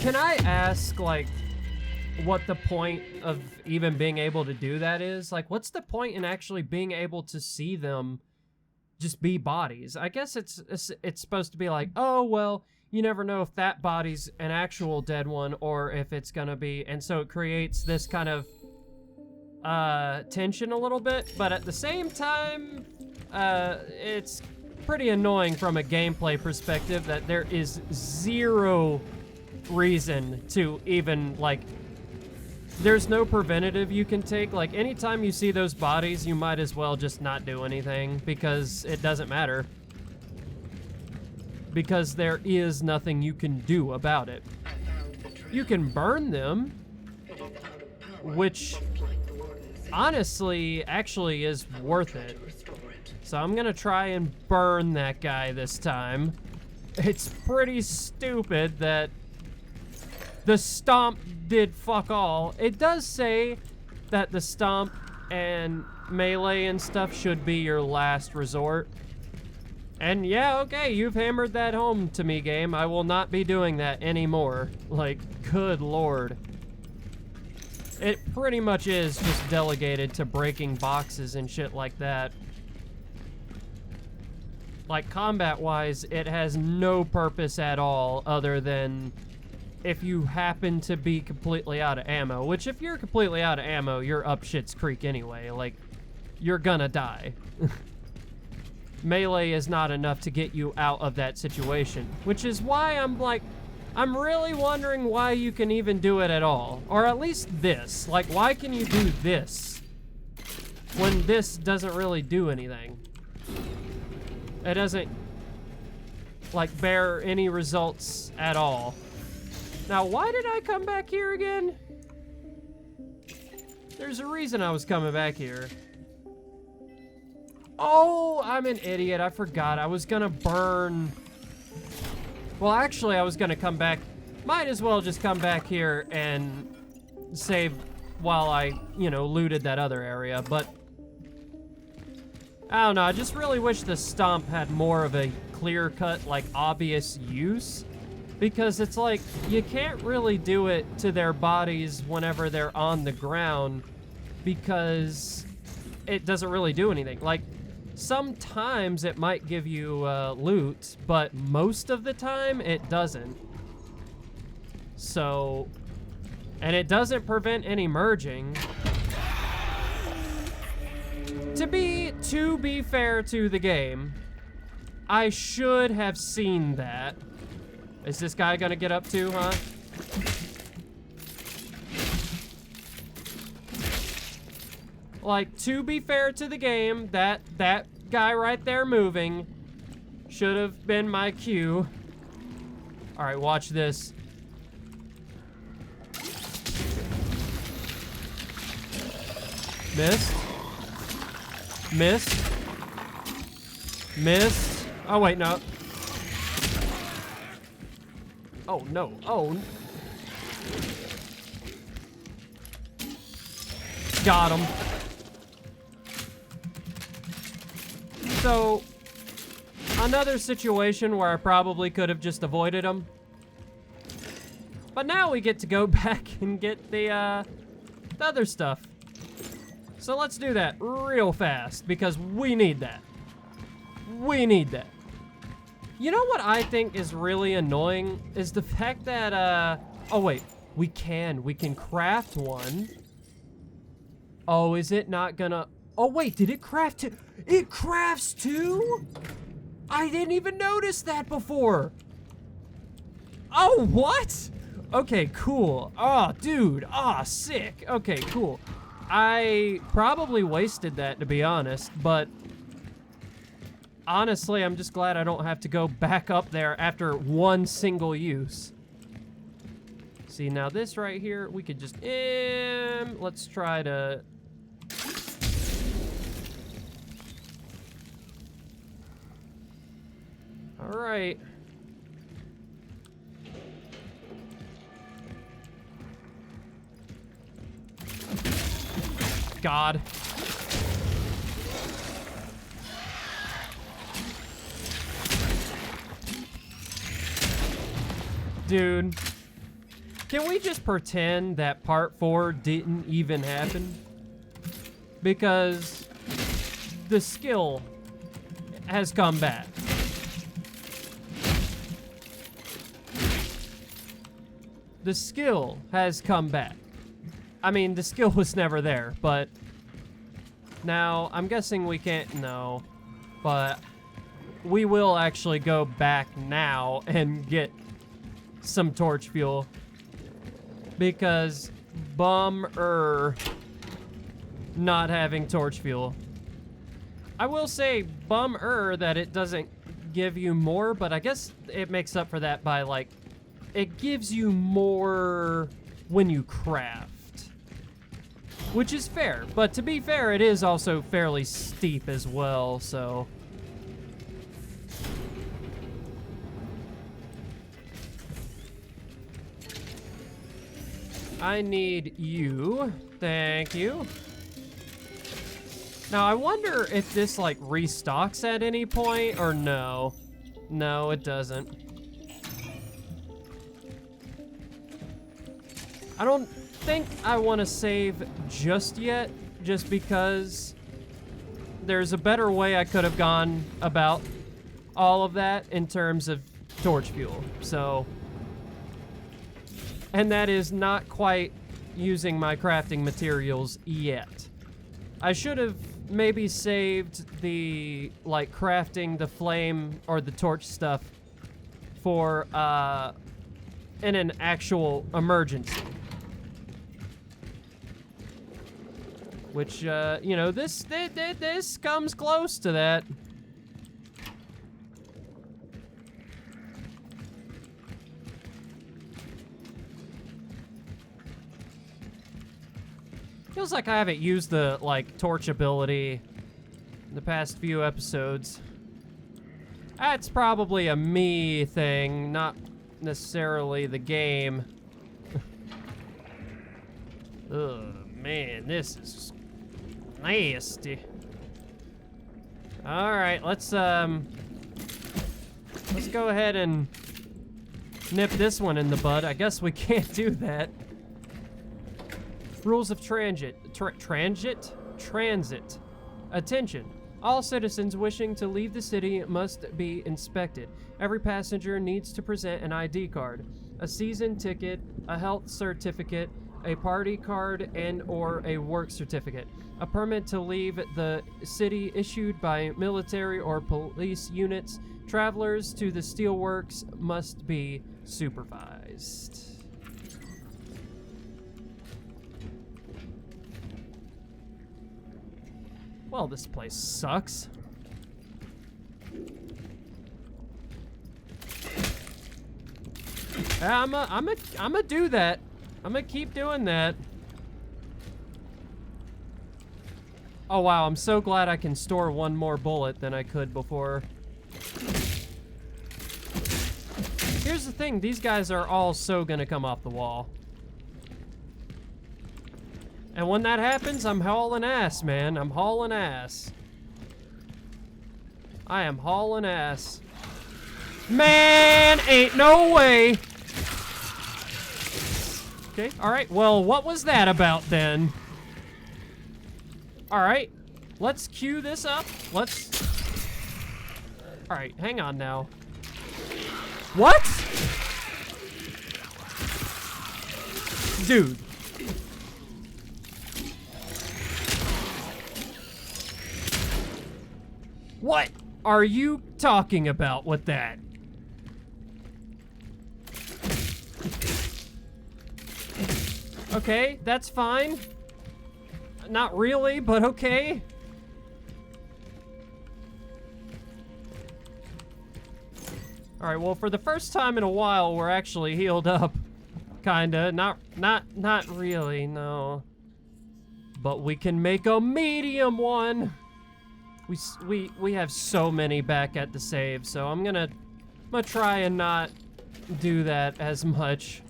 Can I ask, like, what the point of even being able to do that is? Like, what's the point in actually being able to see them just be bodies? I guess it's supposed to be like, oh, well, you never know if that body's an actual dead one or if it's gonna be, and so it creates this kind of tension a little bit, but at the same time, it's pretty annoying from a gameplay perspective that there is zero reason to even, like, there's no preventative you can take. Like, anytime you see those bodies, you might as well just not do anything because it doesn't matter. Because there is nothing you can do about it. You can burn them, which honestly actually is worth it. So I'm gonna try and burn that guy this time. It's pretty stupid that the stomp did fuck all. It does say that the stomp and melee and stuff should be your last resort. And yeah, okay, you've hammered that home to me, game. I will not be doing that anymore. Like, good lord. It pretty much is just delegated to breaking boxes and shit like that. Like, combat-wise, it has no purpose at all other than if you happen to be completely out of ammo. Which, if you're completely out of ammo, you're up shit's creek anyway. Like, you're gonna die. Melee is not enough to get you out of that situation. Which is why I'm like, I'm really wondering why you can even do it at all. Or at least this. Like, why can you do this when this doesn't really do anything? It doesn't, like, bear any results at all. Now, why did I come back here again? There's a reason I was coming back here. Oh, I'm an idiot. I forgot. I was gonna burn... Well, actually, I was gonna come back. Might as well just come back here and save while I, you know, looted that other area, but... I don't know, I just really wish the stomp had more of a clear-cut, like, obvious use. Because it's like, you can't really do it to their bodies whenever they're on the ground, because it doesn't really do anything. Like, sometimes it might give you loot, but most of the time it doesn't. So, and it doesn't prevent any merging. To be fair to the game, I should have seen that. Is this guy gonna get up too, huh? Like, to be fair to the game, that guy right there moving should have been my cue. All right, watch this. Missed. Missed. Missed. Oh, wait, no. Oh, no. Oh. Got him. So, another situation where I probably could have just avoided him. But now we get to go back and get the other stuff. So let's do that real fast, because we need that. We need that. You know what I think is really annoying is the fact that, oh wait, we can craft one. Oh, is it not gonna, oh wait, did it craft two? It crafts two? I didn't even notice that before. Oh, what? Okay, cool. Oh, dude, oh, sick. Okay, cool. I probably wasted that, to be honest, but honestly, I'm just glad I don't have to go back up there after one single use. See, now this right here, we could just, let's try to... All right. God. Dude. Can we just pretend that part 4 didn't even happen? Because the skill has come back. The skill has come back. I mean, the skill was never there, but now I'm guessing we can't, no, but we will actually go back now and get some torch fuel, because bummer not having torch fuel. I will say bummer that it doesn't give you more, but I guess it makes up for that by, like, it gives you more when you craft. Which is fair, but to be fair, it is also fairly steep as well, so... I need you. Thank you. Now, I wonder if this, like, restocks at any point, or no. No, it doesn't. I don't think I want to save just yet, just because there's a better way I could have gone about all of that in terms of torch fuel. So, and that is not quite using my crafting materials yet. I should have maybe saved the, like, crafting the flame or the torch stuff for in an actual emergency. Which, you know, this comes close to that. Feels like I haven't used the, like, torch ability in the past few episodes. That's probably a me thing, not necessarily the game. Ugh, man, this is nasty. Alright, let's go ahead and nip this one in the bud. I guess we can't do that. Rules of transit. Transit. Attention. All citizens wishing to leave the city must be inspected. Every passenger needs to present an ID card, a season ticket, a health certificate, a party card, and or a work certificate. A permit to leave the city issued by military or police units. Travelers to the steelworks must be supervised. Well, this place sucks. I'ma do that. I'm gonna keep doing that. Oh wow, I'm so glad I can store one more bullet than I could before. Here's the thing, these guys are all so gonna come off the wall. And when that happens, I'm hauling ass, man. I'm hauling ass. I am hauling ass. Man, ain't no way. Okay, alright, well, what was that about then? Alright, let's cue this up. Alright, hang on now. What? Dude. What are you talking about with that? Okay, that's fine. Not really, but okay. Alright, well, for the first time in a while, we're actually healed up. Kinda. Not really, no. But we can make a medium one. We have so many back at the save, so I'm gonna try and not do that as much.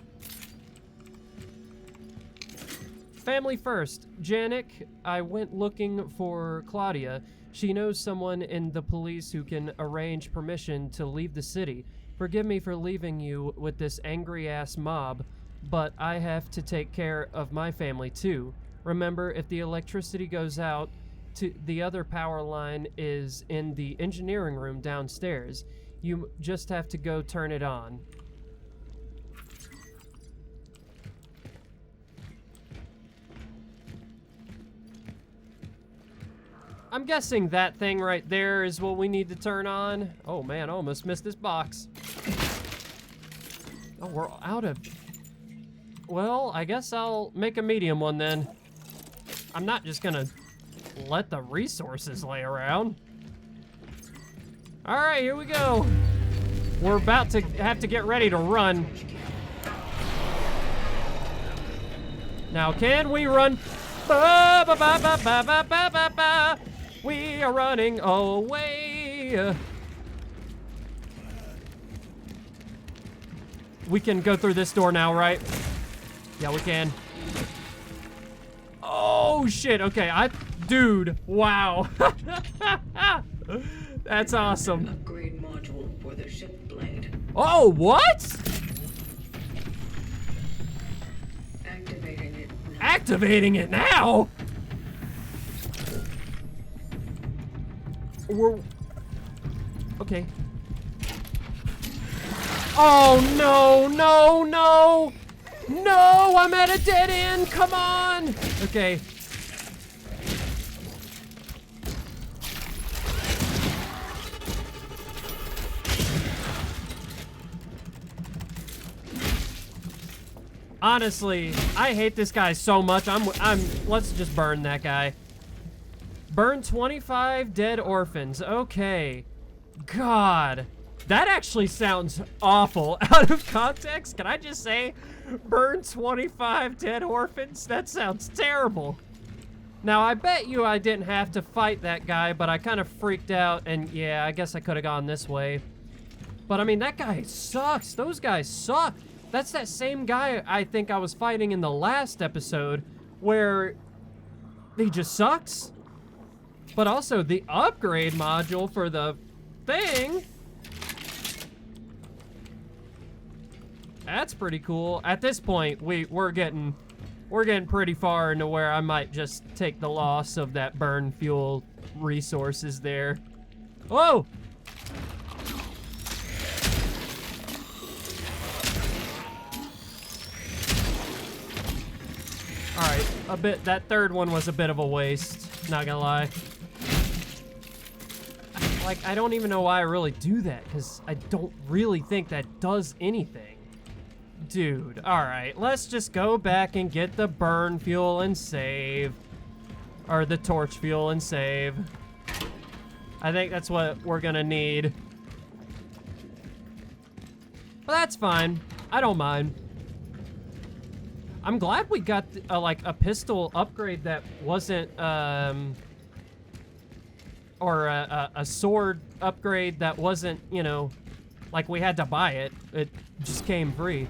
Family first. Janik, I went looking for Claudia. She knows someone in the police who can arrange permission to leave the city. Forgive me for leaving you with this angry-ass mob, but I have to take care of my family too. Remember, if the electricity goes out, the other power line is in the engineering room downstairs. You just have to go turn it on. I'm guessing that thing right there is what we need to turn on. Oh man, I almost missed this box. Oh, we're out of... Well, I guess I'll make a medium one then. I'm not just gonna let the resources lay around. All right, here we go. We're about to have to get ready to run. Now, can we run? Ba, ba, ba, ba, ba, ba, ba, ba, ba. We are running away. We can go through this door now, right? Yeah, we can. Oh, shit. Okay, Dude, wow. That's awesome. Upgrade module for the ship blade. Oh, what? Activating it now. Activating it now? We're... Okay. Oh, no, no, no. No, I'm at a dead end. Come on. Okay. Honestly, I hate this guy so much. Let's just burn that guy. Burn 25 dead orphans. Okay. God. That actually sounds awful. Out of context, can I just say, burn 25 dead orphans? That sounds terrible. Now, I bet you I didn't have to fight that guy, but I kind of freaked out, and yeah, I guess I could have gone this way. But I mean, that guy sucks. Those guys suck. That's that same guy I think I was fighting in the last episode, where he just sucks. But also, the upgrade module for the thing, that's pretty cool. At this point, we're getting pretty far into where I might just take the loss of that burn fuel resources there. Whoa! Alright, that third one was a bit of a waste, not gonna lie. Like, I don't even know why I really do that, because I don't really think that does anything. Dude, alright, let's just go back and get the burn fuel and save. Or the torch fuel and save. I think that's what we're gonna need. But that's fine. I don't mind. I'm glad we got, like, a pistol upgrade that wasn't, or a sword upgrade that wasn't, you know, like we had to buy it. It just came free.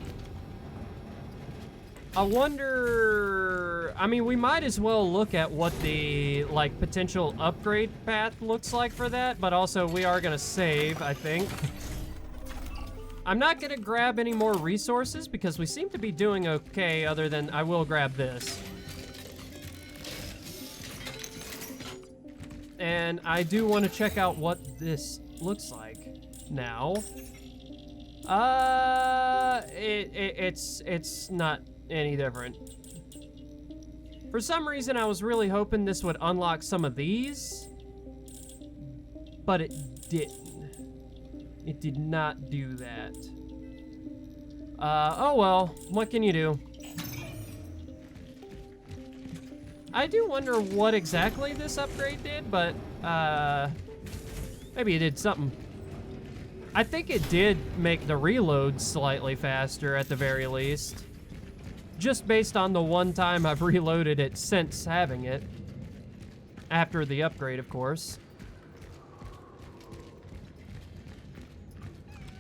I wonder, I mean, we might as well look at what the, like, potential upgrade path looks like for that, but also we are gonna save, I think. I'm not gonna grab any more resources because we seem to be doing okay, other than I will grab this. And I do want to check out what this looks like now. It's not any different. For some reason, I was really hoping this would unlock some of these, but it didn't. It did not do that. Oh well, what can you do? I do wonder what exactly this upgrade did, but maybe it did something. I think it did make the reload slightly faster at the very least. Just based on the one time I've reloaded it since having it. After the upgrade, of course.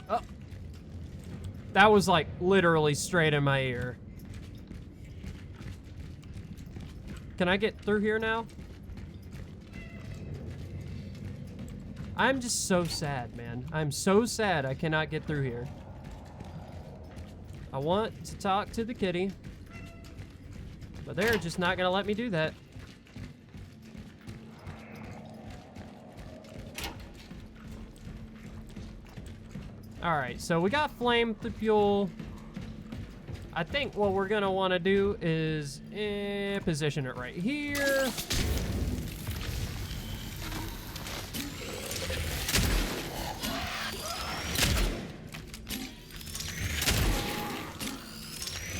Oh. That was like literally straight in my ear. Can I get through here now? I'm just so sad, man. I'm so sad I cannot get through here. I want to talk to the kitty, but they're just not gonna let me do that. Alright, so we got flame fuel. I think what we're gonna want to do is position it right here.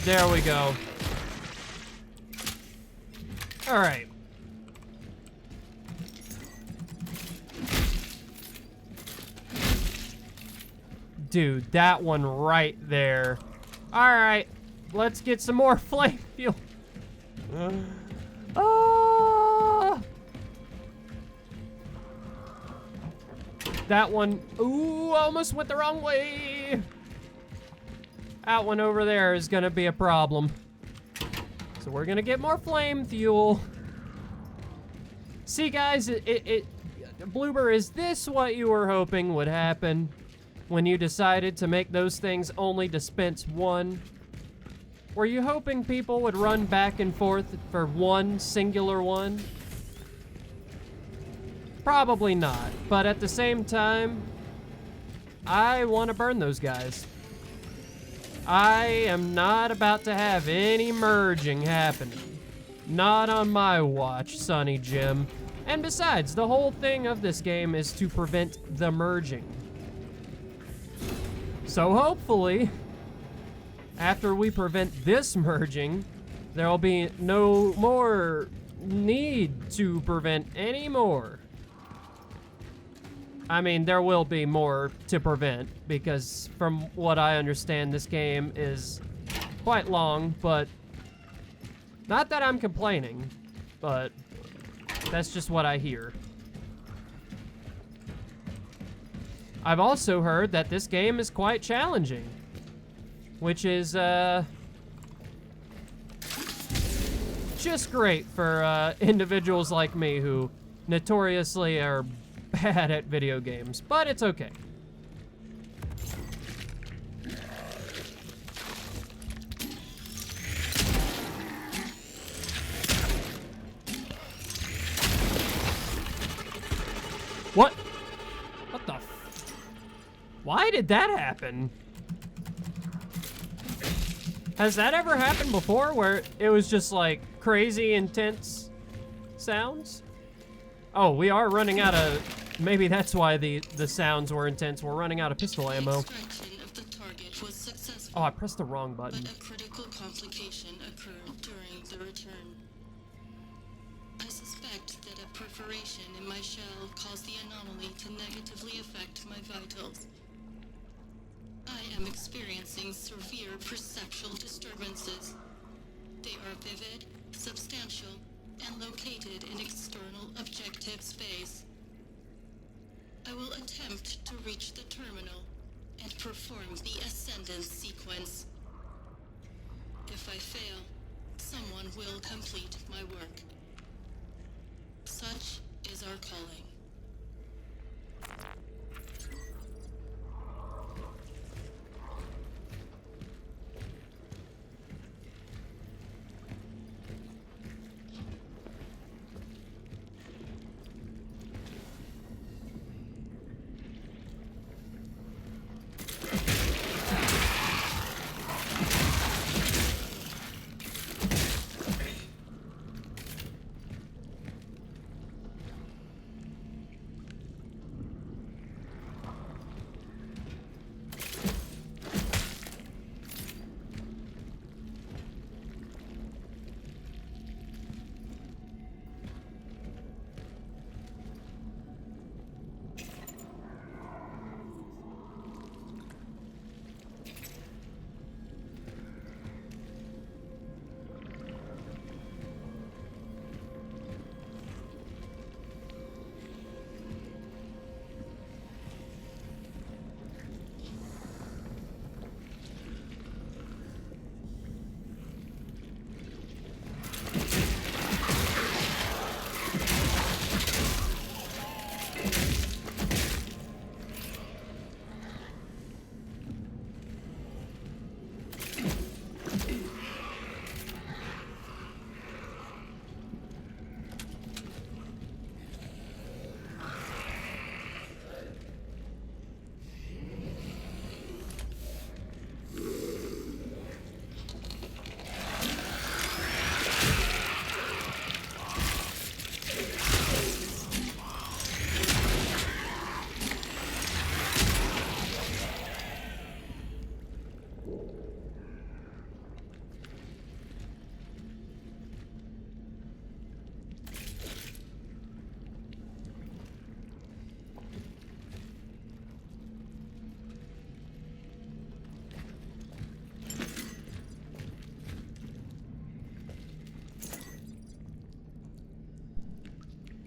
There we go. All right. Dude, that one right there. All right. Let's get some more flame fuel. That one, ooh, almost went the wrong way. That one over there is gonna be a problem. So we're gonna get more flame fuel. See guys, Bloober, is this what you were hoping would happen when you decided to make those things only dispense one? Were you hoping people would run back and forth for one singular one? Probably not, but at the same time, I want to burn those guys. I am not about to have any merging happening. Not on my watch, Sonny Jim. And besides, the whole thing of this game is to prevent the merging. So hopefully, after we prevent this merging, there will be no more need to prevent any more. I mean, there will be more to prevent, because from what I understand, this game is quite long, but not that I'm complaining, but That's just what I hear. I've also heard that this game is quite challenging, which is just great for individuals like me who notoriously are bad at video games, but it's okay. What? What the Why did that happen? Has that ever happened before where it was just like crazy intense sounds? Oh, we are running out of, maybe that's why the sounds were intense. We're running out of pistol ammo. Extraction of the target was successful, Oh, I pressed the wrong button. but a critical complication occurred during the return. I suspect that a perforation in my shell caused the anomaly to negatively affect my vitals. I am experiencing severe perceptual disturbances. They are vivid, substantial, and located in external objective space. I will attempt to reach the terminal and perform the ascendance sequence. If I fail, someone will complete my work. Such is our calling.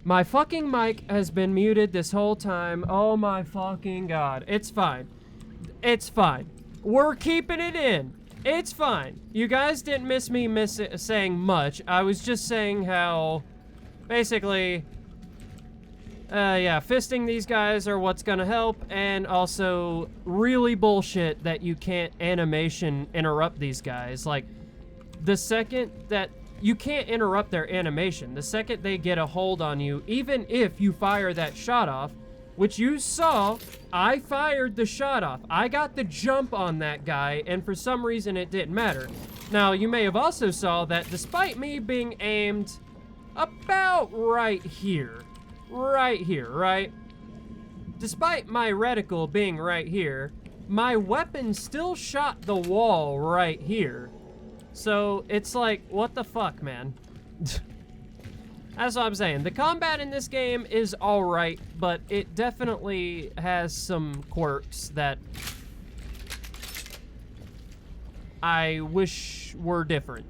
My fucking mic has been muted this whole time. Oh my fucking god. It's fine. It's fine. We're keeping it in. It's fine. You guys didn't miss me saying much. I was just saying how, basically, yeah, fisting these guys are what's gonna help, and also really bullshit that you can't animation interrupt these guys. Like, the second that you can't interrupt their animation, the second they get a hold on you, even if you fire that shot off, which you saw, I fired the shot off. I got the jump on that guy, and for some reason it didn't matter. Now, you may have also saw that despite me being aimed about right here, right? Despite my reticle being right here, my weapon still shot the wall right here. So, it's like, what the fuck, man? That's what I'm saying. The combat in this game is alright, but it definitely has some quirks that I wish were different.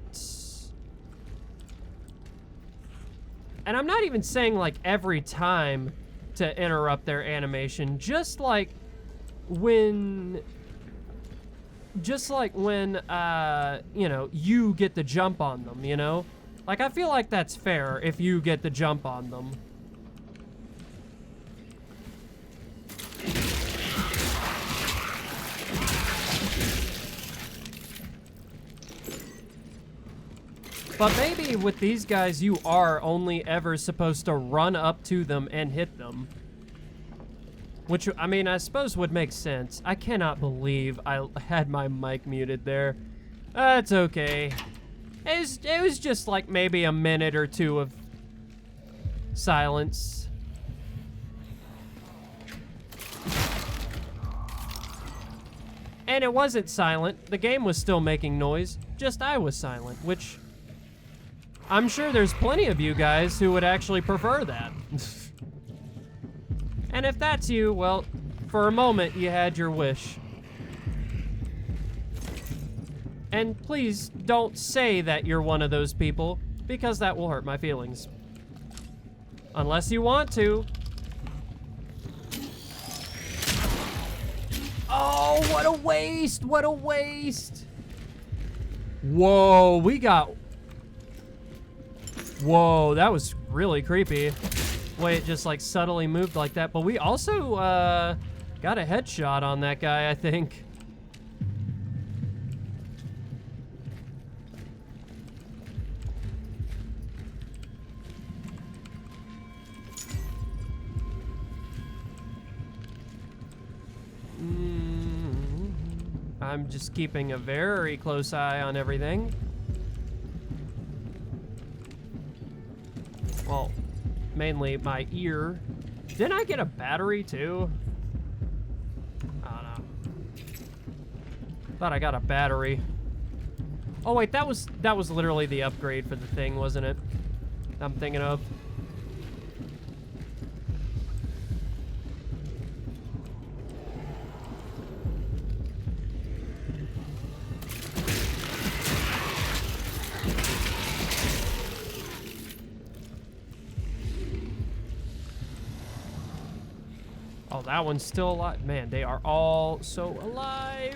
And I'm not even saying like every time to interrupt their animation, just like when you know, you get the jump on them, you know? Like, I feel like that's fair if you get the jump on them. But maybe with these guys, you are only ever supposed to run up to them and hit them. Which, I mean, I suppose would make sense. I cannot believe I had my mic muted there. That's okay. It was just like maybe a minute or two of silence. And it wasn't silent. The game was still making noise. Just I was silent, which I'm sure there's plenty of you guys who would actually prefer that. And if that's you, well, for a moment you had your wish. And please don't say that you're one of those people, because that will hurt my feelings. Unless you want to. Oh, what a waste! What a waste! Whoa, we got... Whoa, that was really creepy. Way it just like subtly moved like that. But we also got a headshot on that guy, I think. I'm just keeping a very close eye on everything. Well, mainly my ear. Didn't I get a battery too? I don't know. Thought I got a battery. Oh wait, that was literally the upgrade for the thing, wasn't it? I'm thinking of. Oh, that one's still alive. Man, they are all so alive.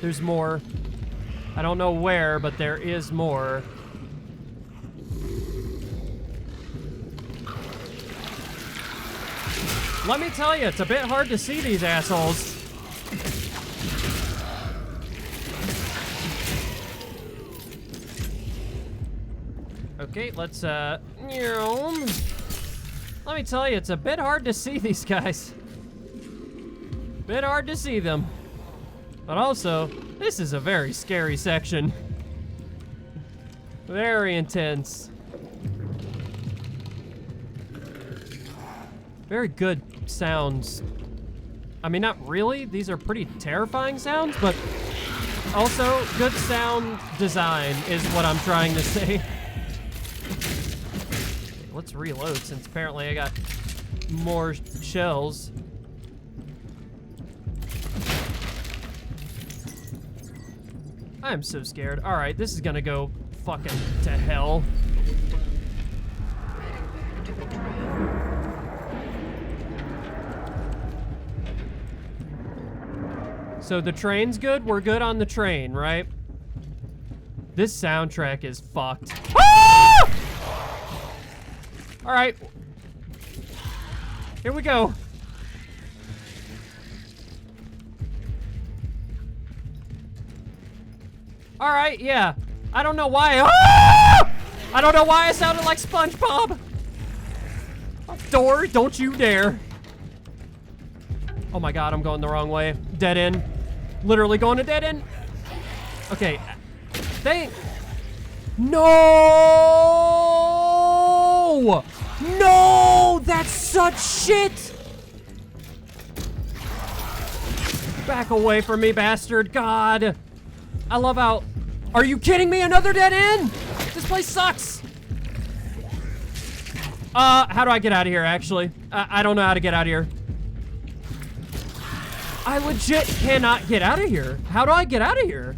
There's more. I don't know where, but there is more. Let me tell you, it's a bit hard to see these assholes. Okay, let's, let me tell you, it's a bit hard to see these guys. Bit hard to see them. But also, this is a very scary section. Very intense. Very good sounds. I mean, not really. These are pretty terrifying sounds, but also good sound design is what I'm trying to say. Let's reload, since apparently I got more shells. I am so scared. All right, this is gonna go fucking to hell. So the train's good? We're good on the train, right? This soundtrack is fucked. Ah! All right. Here we go. All right, yeah. I don't know why. Ah! I don't know why I sounded like SpongeBob. Door, don't you dare. Oh my God, I'm going the wrong way. Dead end. Literally going to dead end. Okay. No! No! That's such shit! Back away from me, bastard. God. I love how... Are you kidding me? Another dead end? This place sucks. How do I get out of here, actually? I don't know how to get out of here. I legit cannot get out of here. How do I get out of here?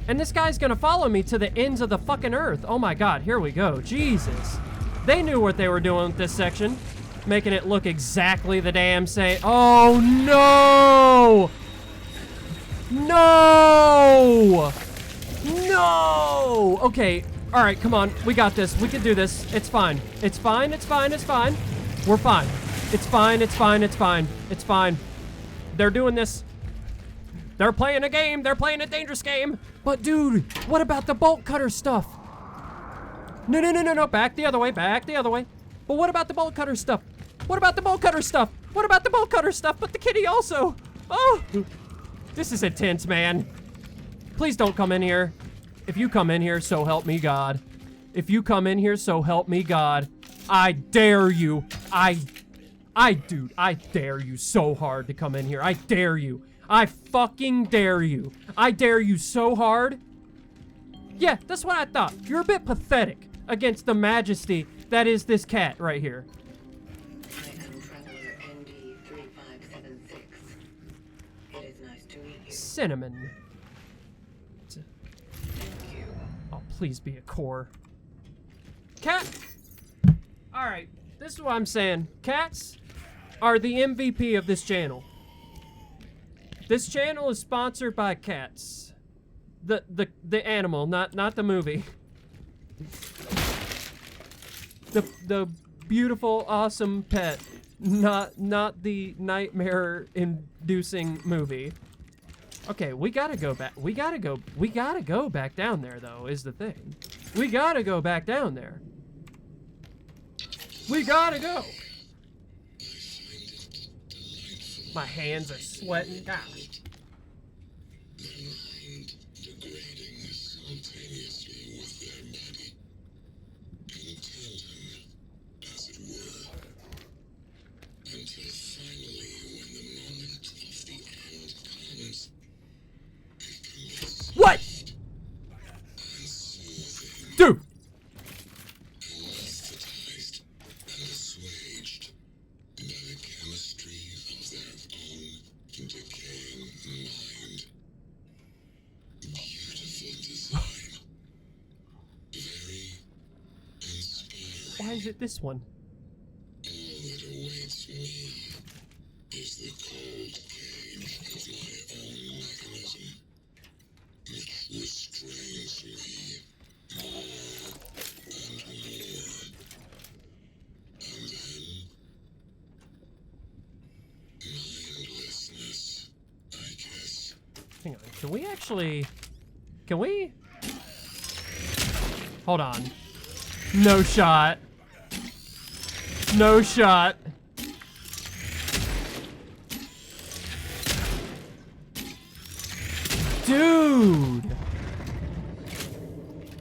And this guy's gonna follow me to the ends of the fucking earth. Oh my god, here we go. Jesus. They knew what they were doing with this section. Making it look exactly the damn same. Oh no! No! No! Okay, alright, come on. We got this. We can do this. It's fine. It's fine, it's fine, it's fine. We're fine. It's fine, it's fine, it's fine. It's fine. They're doing this. They're playing a game. They're playing a dangerous game. But dude, what about the bolt cutter stuff? No, no, no, no, no. Back the other way. Back the other way. But what about the bolt cutter stuff? What about the bolt cutter stuff? What about the bolt cutter stuff? But the kitty also. Oh, this is intense, man. Please don't come in here. If you come in here, so help me God. If you come in here, so help me God. I dare you. Dude, I dare you so hard to come in here. I dare you. I fucking dare you. I dare you so hard. Yeah, that's what I thought. You're a bit pathetic against the majesty that is this cat right here. I am Traveler ND3576. It is nice to meet you. Cinnamon. Thank you. Oh, please be a core. Cat. All right, this is what I'm saying. Cats are the MVP of this channel. This channel is sponsored by cats. The animal, not the movie. The beautiful, awesome pet, not the nightmare-inducing movie. Okay, we gotta go back. We gotta go back down there, though, is the thing. We gotta go back down there. We gotta go. My hands are sweating. God. What? Dude. Why is it this one? All that awaits me is the cold cage of my own mechanism, which restrains me more and more. And then, mindlessness, I guess. Hang on, can we actually... Can we... Hold on. No shot. No shot. Dude.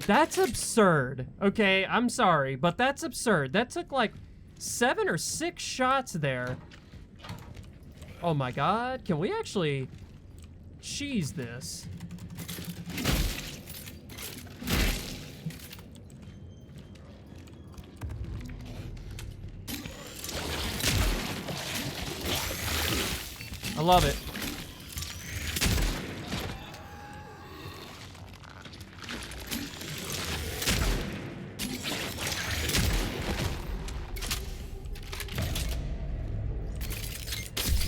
That's absurd. Okay, I'm sorry, but that's absurd. That took like 7 or 6 shots there. Oh my god. Can we actually cheese this? I love it.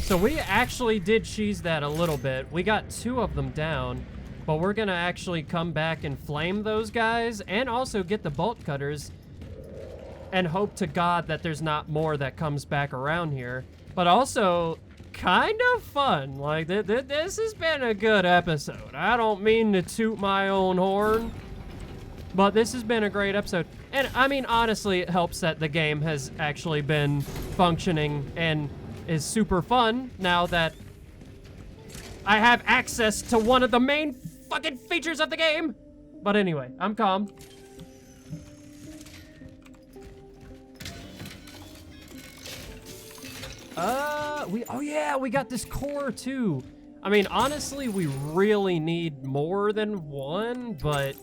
So we actually did cheese that a little bit. We got 2 of them down, but we're gonna actually come back and flame those guys and also get the bolt cutters and hope to God that there's not more that comes back around here. But also, kind of fun. Like, this has been a good episode. I don't mean to toot my own horn, but this has been a great episode. And, I mean, honestly, it helps that the game has actually been functioning and is super fun now that I have access to one of the main fucking features of the game. But anyway, I'm calm. Oh yeah, we got this core too. I mean, honestly, we really need more than one, but...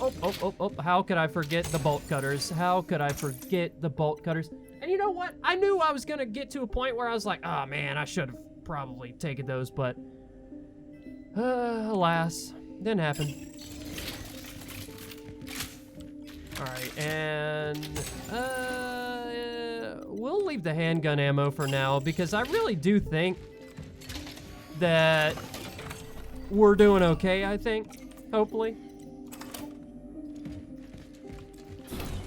Oh, how could I forget the bolt cutters? How could I forget the bolt cutters? And you know what? I knew I was gonna get to a point where I was like, oh man, I should have probably taken those, but alas, didn't happen. All right, and we'll leave the handgun ammo for now because I really do think that we're doing okay, I think, hopefully.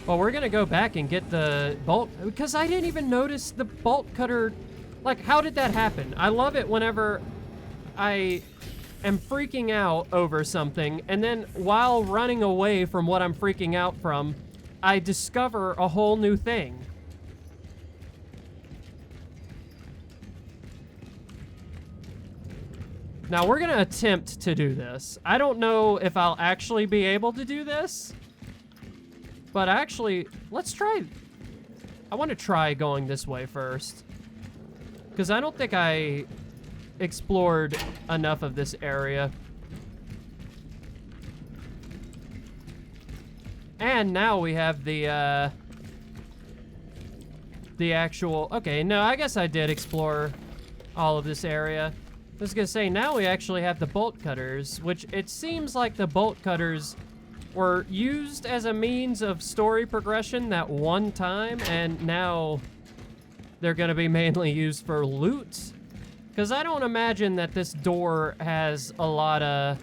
Well, we're gonna go back and get the bolt, because I didn't even notice the bolt cutter. Like, how did that happen? I love it whenever I am freaking out over something, and then while running away from what I'm freaking out from, I discover a whole new thing. Now, we're gonna attempt to do this. I don't know if I'll actually be able to do this, but actually, let's try. I want to try going this way first, because I don't think I explored enough of this area. And now we have the actual, okay, no, I guess I did explore all of this area. I was gonna say, now we actually have the bolt cutters, which it seems like the bolt cutters were used as a means of story progression that one time, and now they're gonna be mainly used for loot. Because I don't imagine that this door has a lot of...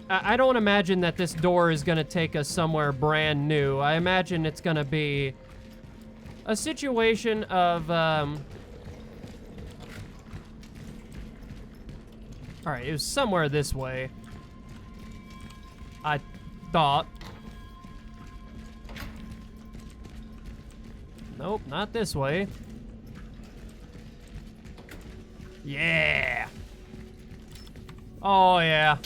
I don't imagine that this door is gonna take us somewhere brand new. I imagine it's gonna be a situation of, Alright, it was somewhere this way, I thought. Nope, not this way. Yeah! Oh, yeah.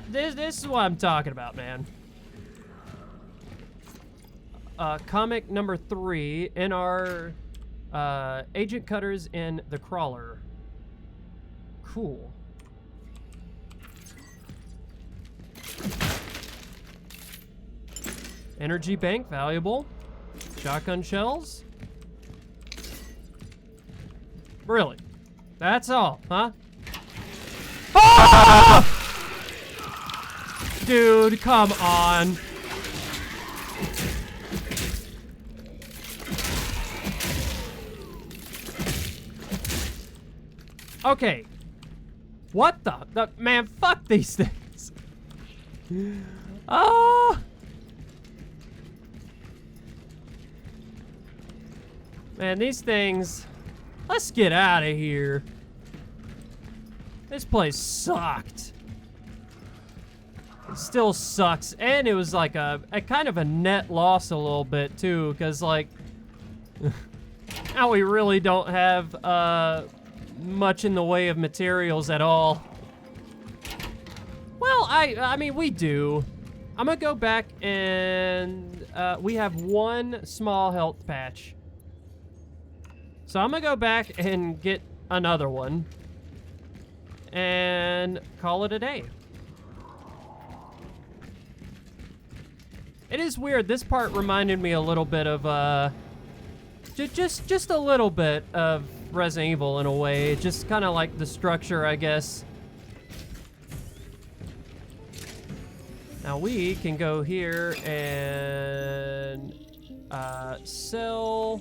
This is what I'm talking about, man. Comic number 3 in our Agent Cutters in the Crawler. Cool. Energy bank, valuable. Shotgun shells. Really? That's all, huh? Ah! Dude, come on. Okay. What the man, fuck these things. Oh! Man, these things, let's get out of here. This place sucked. It still sucks, and it was like a kind of a net loss a little bit too, because like, now we really don't have much in the way of materials at all. Well, I mean, we do. I'm gonna go back and we have one small health patch. So I'm gonna go back and get another one and call it a day. It is weird. This part reminded me a little bit of just a little bit of Resident Evil in a way. Just kind of like the structure, I guess. Now we can go here and sell,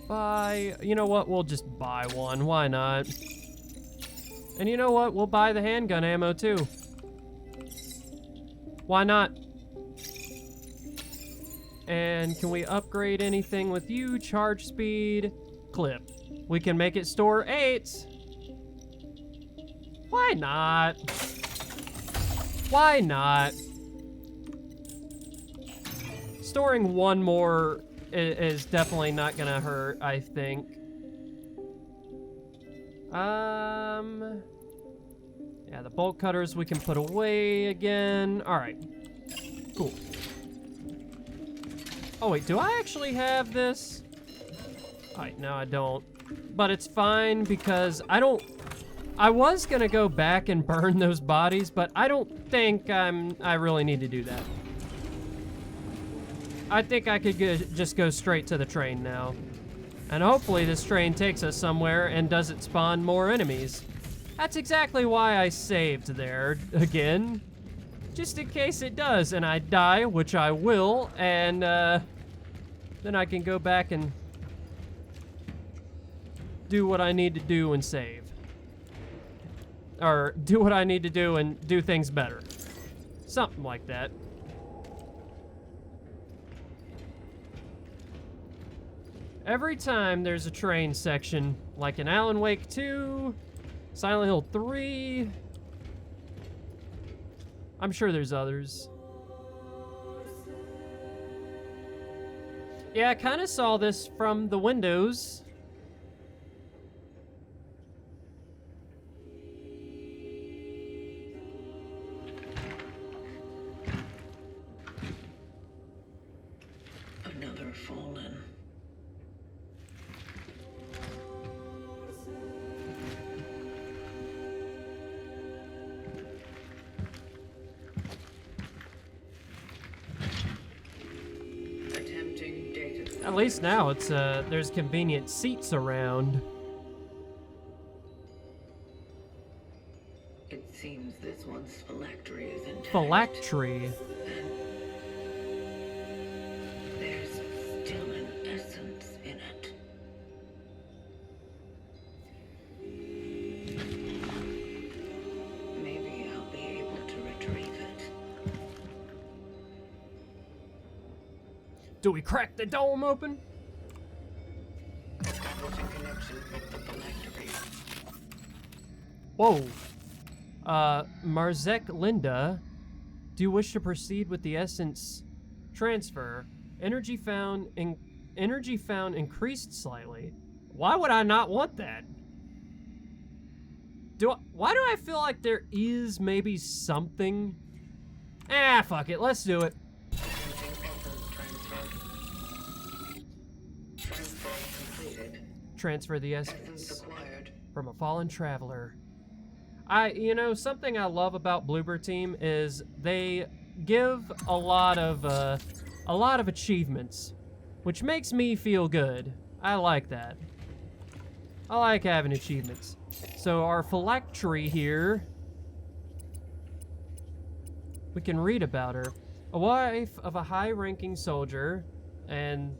buy. You know what? We'll just buy one. Why not? And you know what? We'll buy the handgun ammo too. Why not? And can we upgrade anything with you? Charge speed, clip. We can make it store 8. Why not? Why not? Storing one more is definitely not gonna hurt, I think. Yeah, the bolt cutters we can put away again. All right, cool. Oh wait, do I actually have this? All right, no I don't. But it's fine because I was gonna go back and burn those bodies, but I don't think I really need to do that. I think I could just go straight to the train now. And hopefully this train takes us somewhere and doesn't spawn more enemies. That's exactly why I saved there again. Just in case it does and I die, which I will, and then I can go back and do what I need to do and save. Or do what I need to do and do things better. Something like that. Every time there's a train section, like in Alan Wake 2, Silent Hill 3, I'm sure there's others. Yeah, I kind of saw this from the windows. Another fallen. Attempting data. At least now it's there's convenient seats around. It seems this one's phylactery is intact. Phylactery. There's still an essence in it. Maybe I'll be able to retrieve it. Do we crack the dome open? Establishing connection with the phylactery. Whoa. Marzek Linda, do you wish to proceed with the essence transfer? Energy found increased slightly. Why would I not want that? Why do I feel like there is maybe something? Ah, fuck it. Let's do it. Transfer completed. Transfer the Essence essence acquired. from a fallen traveler. Something I love about Bloober Team is they give a lot of achievements, which makes me feel good. I like that. I like having achievements. So our phylactery here, we can read about her. A wife of a high-ranking soldier and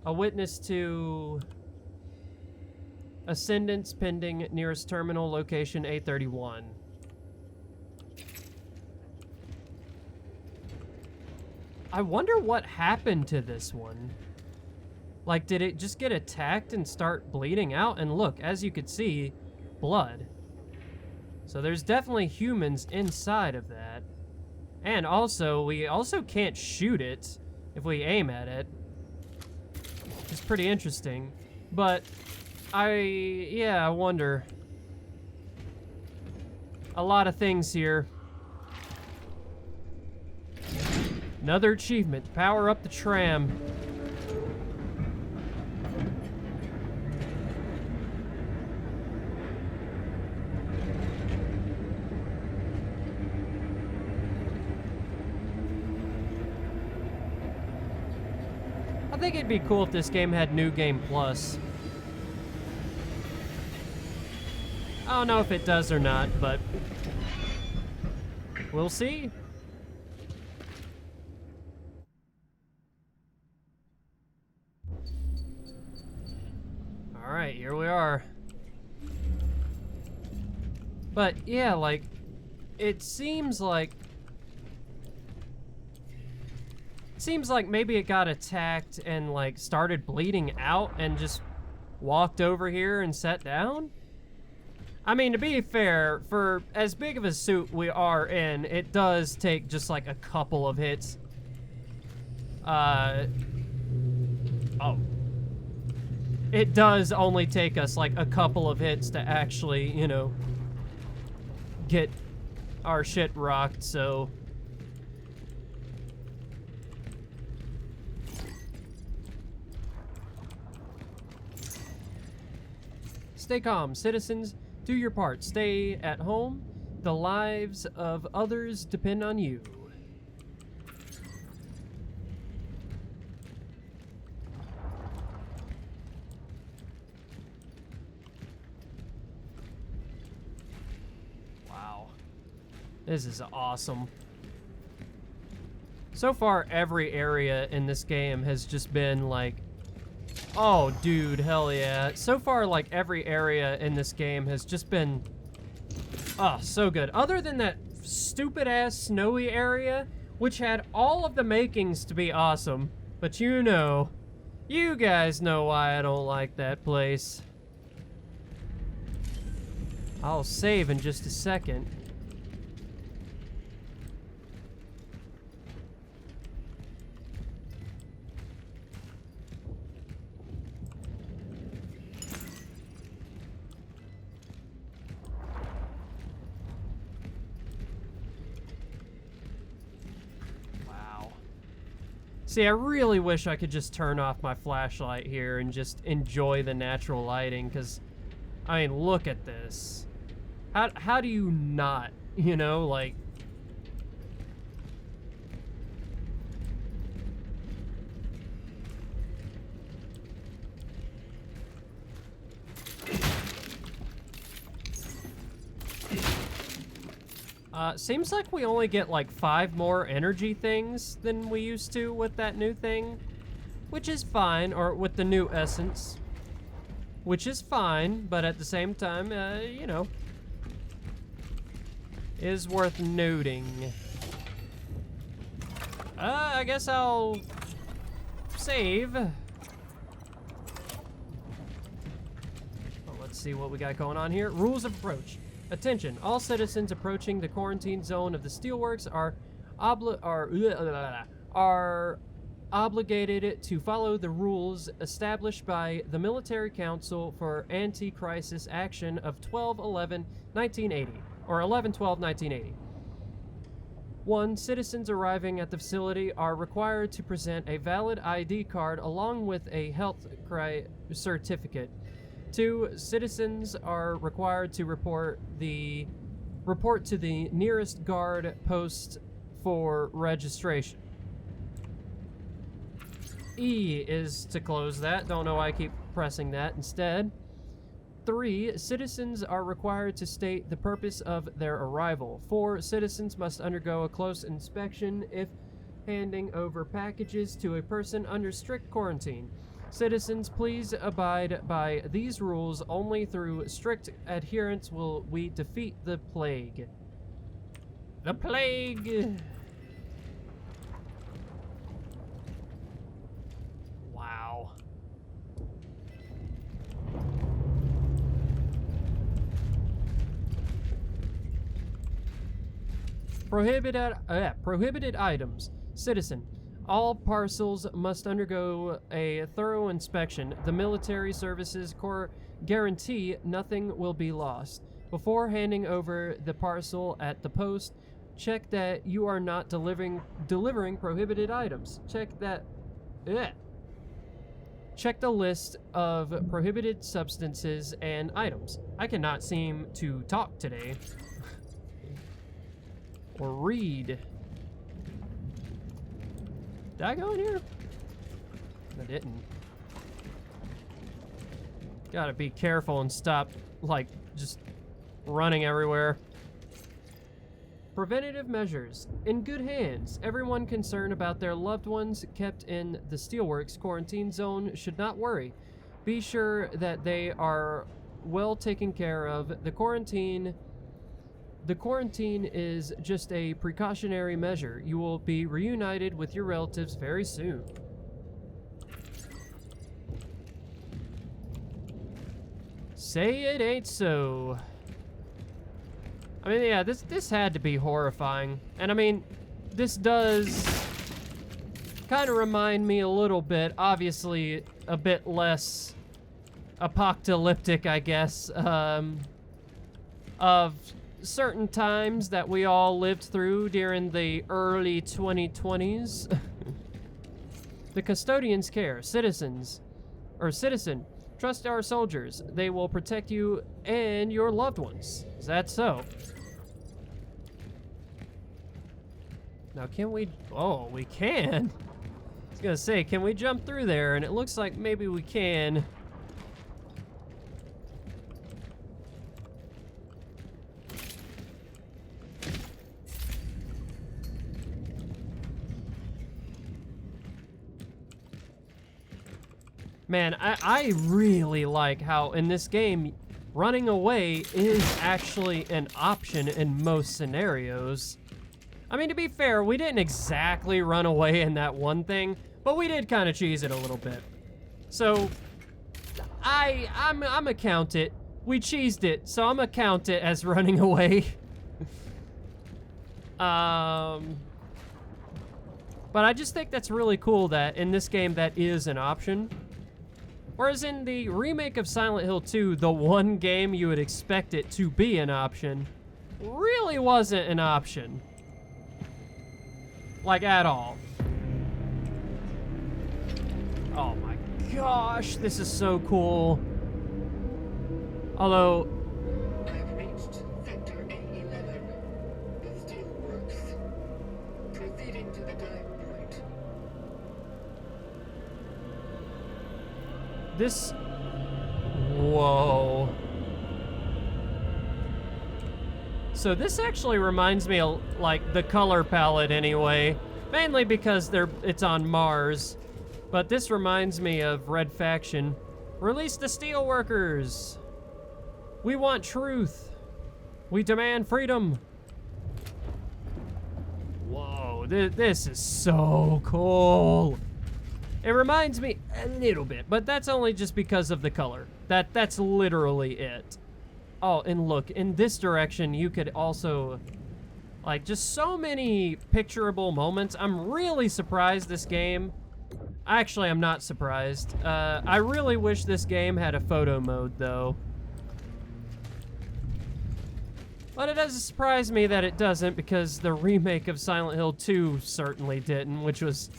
a witness to ascendance pending nearest terminal location A31. I wonder what happened to this one. Like, did it just get attacked and start bleeding out? And look, as you could see, blood. So there's definitely humans inside of that. And also, we also can't shoot it if we aim at it. It's pretty interesting. But I wonder. A lot of things here. Another achievement, power up the tram. I think it'd be cool if this game had New Game Plus. I don't know if it does or not, but we'll see. All right, here we are. But yeah, like, it seems like maybe it got attacked and like started bleeding out and just walked over here and sat down. I mean, to be fair, for as big of a suit we are in, it does take just like a couple of hits. It does only take us like a couple of hits to actually, you know, get our shit rocked, so. Stay calm, citizens. Do your part. Stay at home. The lives of others depend on you. This is awesome. So far, every area in this game has just been like, oh, dude, hell yeah. So far, like, every area in this game has just been, oh, so good. Other than that stupid-ass snowy area, which had all of the makings to be awesome. But you know, you guys know why I don't like that place. I'll save in just a second. See, I really wish I could just turn off my flashlight here and just enjoy the natural lighting, because, I mean, look at this. How do you not, you know, like... Seems like we only get like 5 more energy things than we used to with that new thing, which is fine, or with the new essence, which is fine, but at the same time, you know, is worth noting. I guess I'll save. Well, let's see what we got going on here. Rules of approach. Attention, all citizens approaching the quarantine zone of the steelworks are obligated to follow the rules established by the Military Council for Anti-Crisis Action of 12/11/1980, or 11/12/1980. 1. Citizens arriving at the facility are required to present a valid ID card along with a health certificate. 2. Citizens are required to report to the nearest guard post for registration. E is to close that. Don't know why I keep pressing that instead. 3. Citizens are required to state the purpose of their arrival. 4. Citizens must undergo a close inspection if handing over packages to a person under strict quarantine. Citizens, please abide by these rules. Only through strict adherence will we defeat the plague. The plague! Wow. Prohibited items. Citizen. All parcels must undergo a thorough inspection. The military services corps guarantee nothing will be lost. Before handing over the parcel at the post, check that you are not delivering prohibited items. Check the list of prohibited substances and items. I cannot seem to talk today. Or read. Did I go in here? I didn't. Gotta be careful and stop, like, just running everywhere. Preventative measures. In good hands. Everyone concerned about their loved ones kept in the Steelworks quarantine zone should not worry. Be sure that they are well taken care of. The quarantine is just a precautionary measure. You will be reunited with your relatives very soon. Say it ain't so. I mean, yeah, this had to be horrifying. And I mean, this does kind of remind me a little bit, obviously a bit less apocalyptic, I guess, of certain times that we all lived through during the early 2020s. The custodian's care. Citizen, trust our soldiers. They will protect you and your loved ones. Is that so? Now can we... Oh, we can. I was gonna say, can we jump through there? And it looks like maybe we can. Man, I really like how in this game, running away is actually an option in most scenarios. I mean, to be fair, we didn't exactly run away in that one thing, but we did kind of cheese it a little bit. So, I'm gonna count it. We cheesed it, so I'm gonna count it as running away. But I just think that's really cool that in this game that is an option. Whereas in the remake of Silent Hill 2, the one game you would expect it to be an option, really wasn't an option. Like, at all. Oh my gosh, this is so cool. Although, I've reached Sector A11. The steel works. Proceeding to the dive point. this... Whoa. So this actually reminds me of, like, the color palette anyway. Mainly because it's on Mars. But this reminds me of Red Faction. Release the Steelworkers! We want truth! We demand freedom! Whoa, this is so cool! It reminds me a little bit, but that's only just because of the color. That's literally it. Oh, and look, in this direction, you could also... Like, just so many picturable moments. I'm really surprised this game... Actually, I'm not surprised. I really wish this game had a photo mode, though. But it doesn't surprise me that it doesn't, because the remake of Silent Hill 2 certainly didn't, which was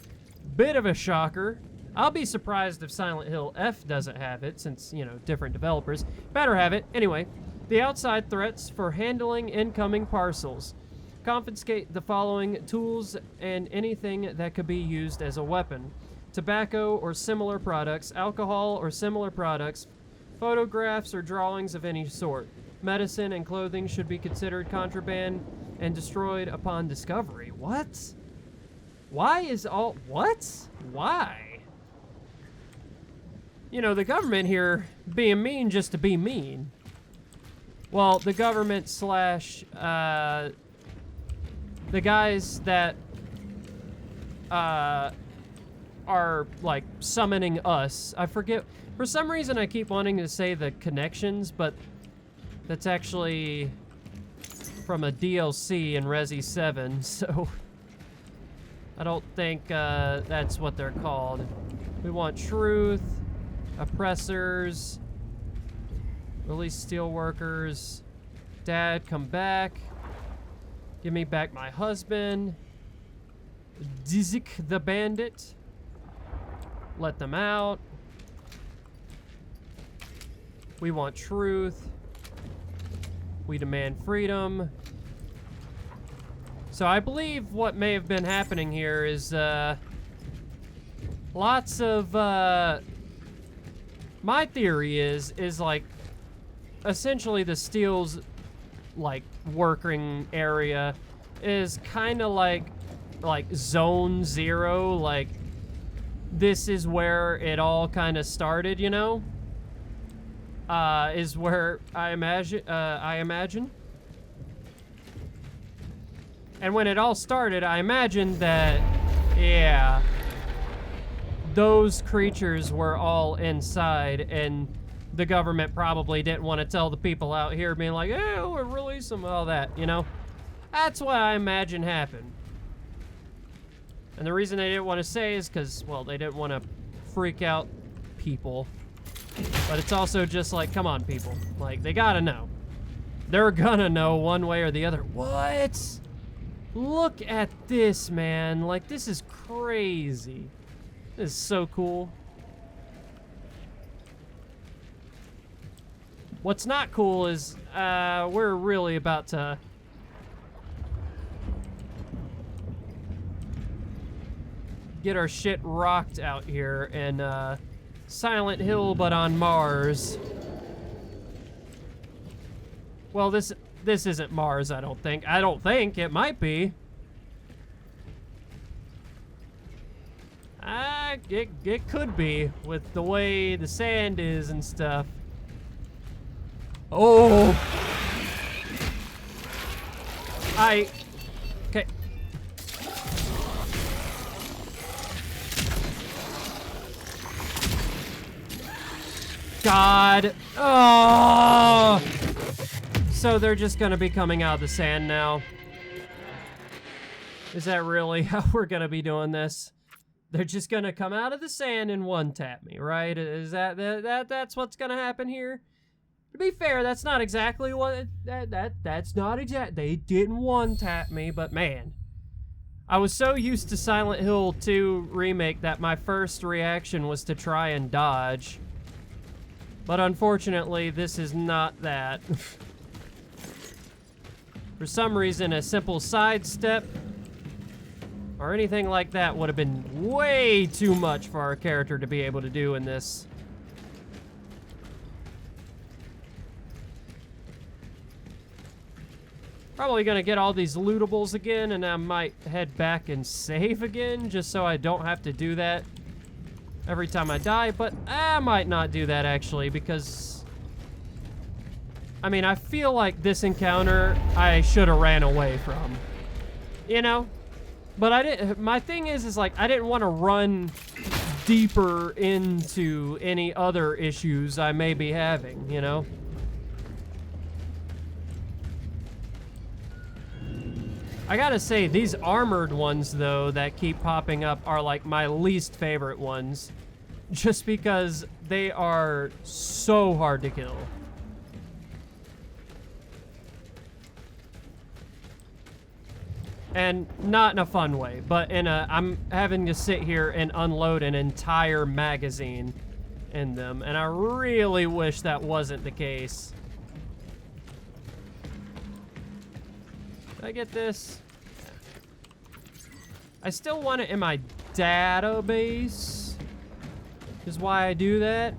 a bit of a shocker. I'll be surprised if Silent Hill F doesn't have it, since, you know, different developers. Better have it. Anyway, the outside threats for handling incoming parcels. Confiscate the following tools and anything that could be used as a weapon. Tobacco or similar products, alcohol or similar products, photographs or drawings of any sort. Medicine and clothing should be considered contraband and destroyed upon discovery. What? Why is all... What? Why? You know, the government here being mean just to be mean. Well, the government slash, the guys that, are, like, summoning us. I forget. For some reason, I keep wanting to say the connections, but that's actually from a DLC in Resi 7, so I don't think that's what they're called. We want truth, oppressors, release steelworkers, Dad, come back, give me back my husband, Dizik the bandit, let them out. We want truth. We demand freedom. So I believe what may have been happening here is lots of my theory is like essentially the steel's like working area is kind of like zone 0, like this is where it all kind of started, you know? Is where I imagine. And when it all started, I imagined that, yeah, those creatures were all inside, and the government probably didn't want to tell the people out here being like, hey, we'll release them, all that, you know? That's what I imagine happened. And the reason they didn't want to say is because, well, they didn't want to freak out people. But it's also just like, come on, people. Like, they gotta know. They're gonna know one way or the other. What? Look at this, man. Like, this is crazy. This is so cool. What's not cool is, we're really about to... get our shit rocked out here in, Silent Hill, but on Mars. Well, this isn't Mars, I don't think. I don't think. It might be. It could be with the way the sand is and stuff. Oh! Okay. God. Oh! So they're just gonna be coming out of the sand now. Is that really how we're gonna be doing this? They're just gonna come out of the sand and one-tap me, right? Is that's what's gonna happen here? To be fair, that's not exactly what that's not exact. They didn't one-tap me, but man, I was so used to Silent Hill 2 remake that my first reaction was to try and dodge. But unfortunately, this is not that. For some reason, a simple sidestep or anything like that would have been way too much for our character to be able to do in this. Probably gonna get all these lootables again, and I might head back and save again, just so I don't have to do that every time I die, but I might not do that actually, because I mean, I feel like this encounter I should have ran away from, you know? But I didn't. My thing is like, I didn't want to run deeper into any other issues I may be having, you know? I gotta say, these armored ones, though, that keep popping up are like my least favorite ones. Just because they are so hard to kill. And not in a fun way, but in a, I'm having to sit here and unload an entire magazine in them, and I really wish that wasn't the case. Did I get this? I still want it in my database, is why I do that.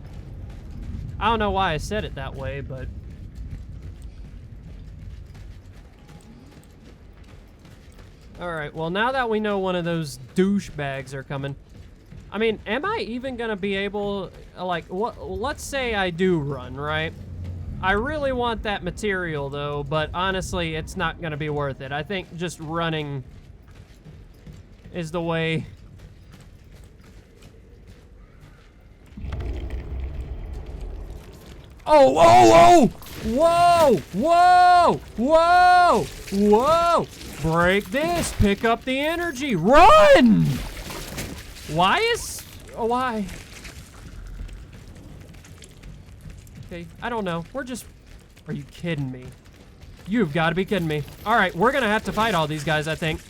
I don't know why I said it that way, but alright, well, now that we know one of those douchebags are coming, I mean, am I even gonna be able, like, let's say I do run, right? I really want that material, though, but honestly, it's not gonna be worth it. I think just running is the way. Oh, oh, oh! Whoa! Whoa! Whoa! Whoa! Break this! Pick up the energy! Run! Why? Okay, I don't know. We're just... Are you kidding me? You've got to be kidding me. Alright, we're gonna have to fight all these guys, I think.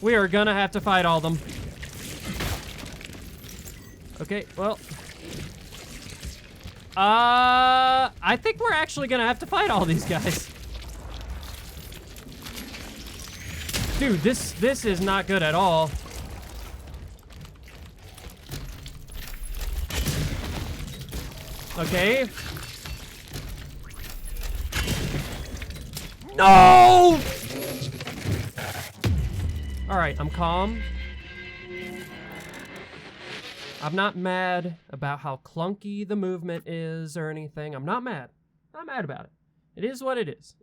We are gonna have to fight all of them. Okay, well... I think we're actually gonna have to fight all these guys. Dude, this is not good at all. Okay. No! Alright, I'm calm. I'm not mad about how clunky the movement is or anything. I'm not mad. I'm not mad about it. It is what it is.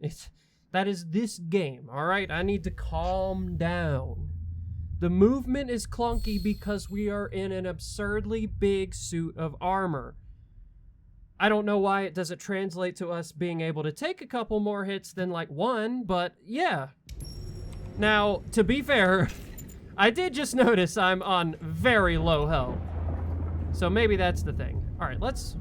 That is this game, alright? I need to calm down. The movement is clunky because we are in an absurdly big suit of armor. I don't know why it doesn't translate to us being able to take a couple more hits than like one, but yeah. Now, to be fair, I did just notice I'm on very low health. So maybe that's the thing. Alright, let's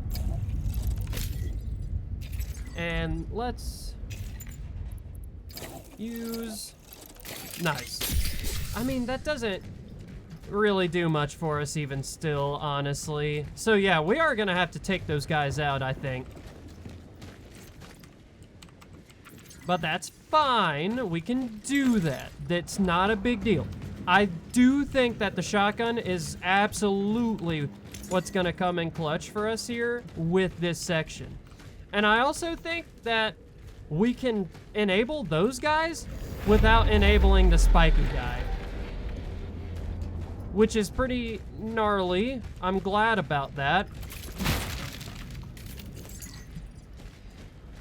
use... Nice. I mean, that doesn't really do much for us even still, honestly. So yeah, we are gonna have to take those guys out, I think. But that's fine. We can do that. That's not a big deal. I do think that the shotgun is absolutely what's gonna come in clutch for us here with this section. And I also think that we can enable those guys without enabling the spiky guy. which is pretty gnarly. I'm glad about that.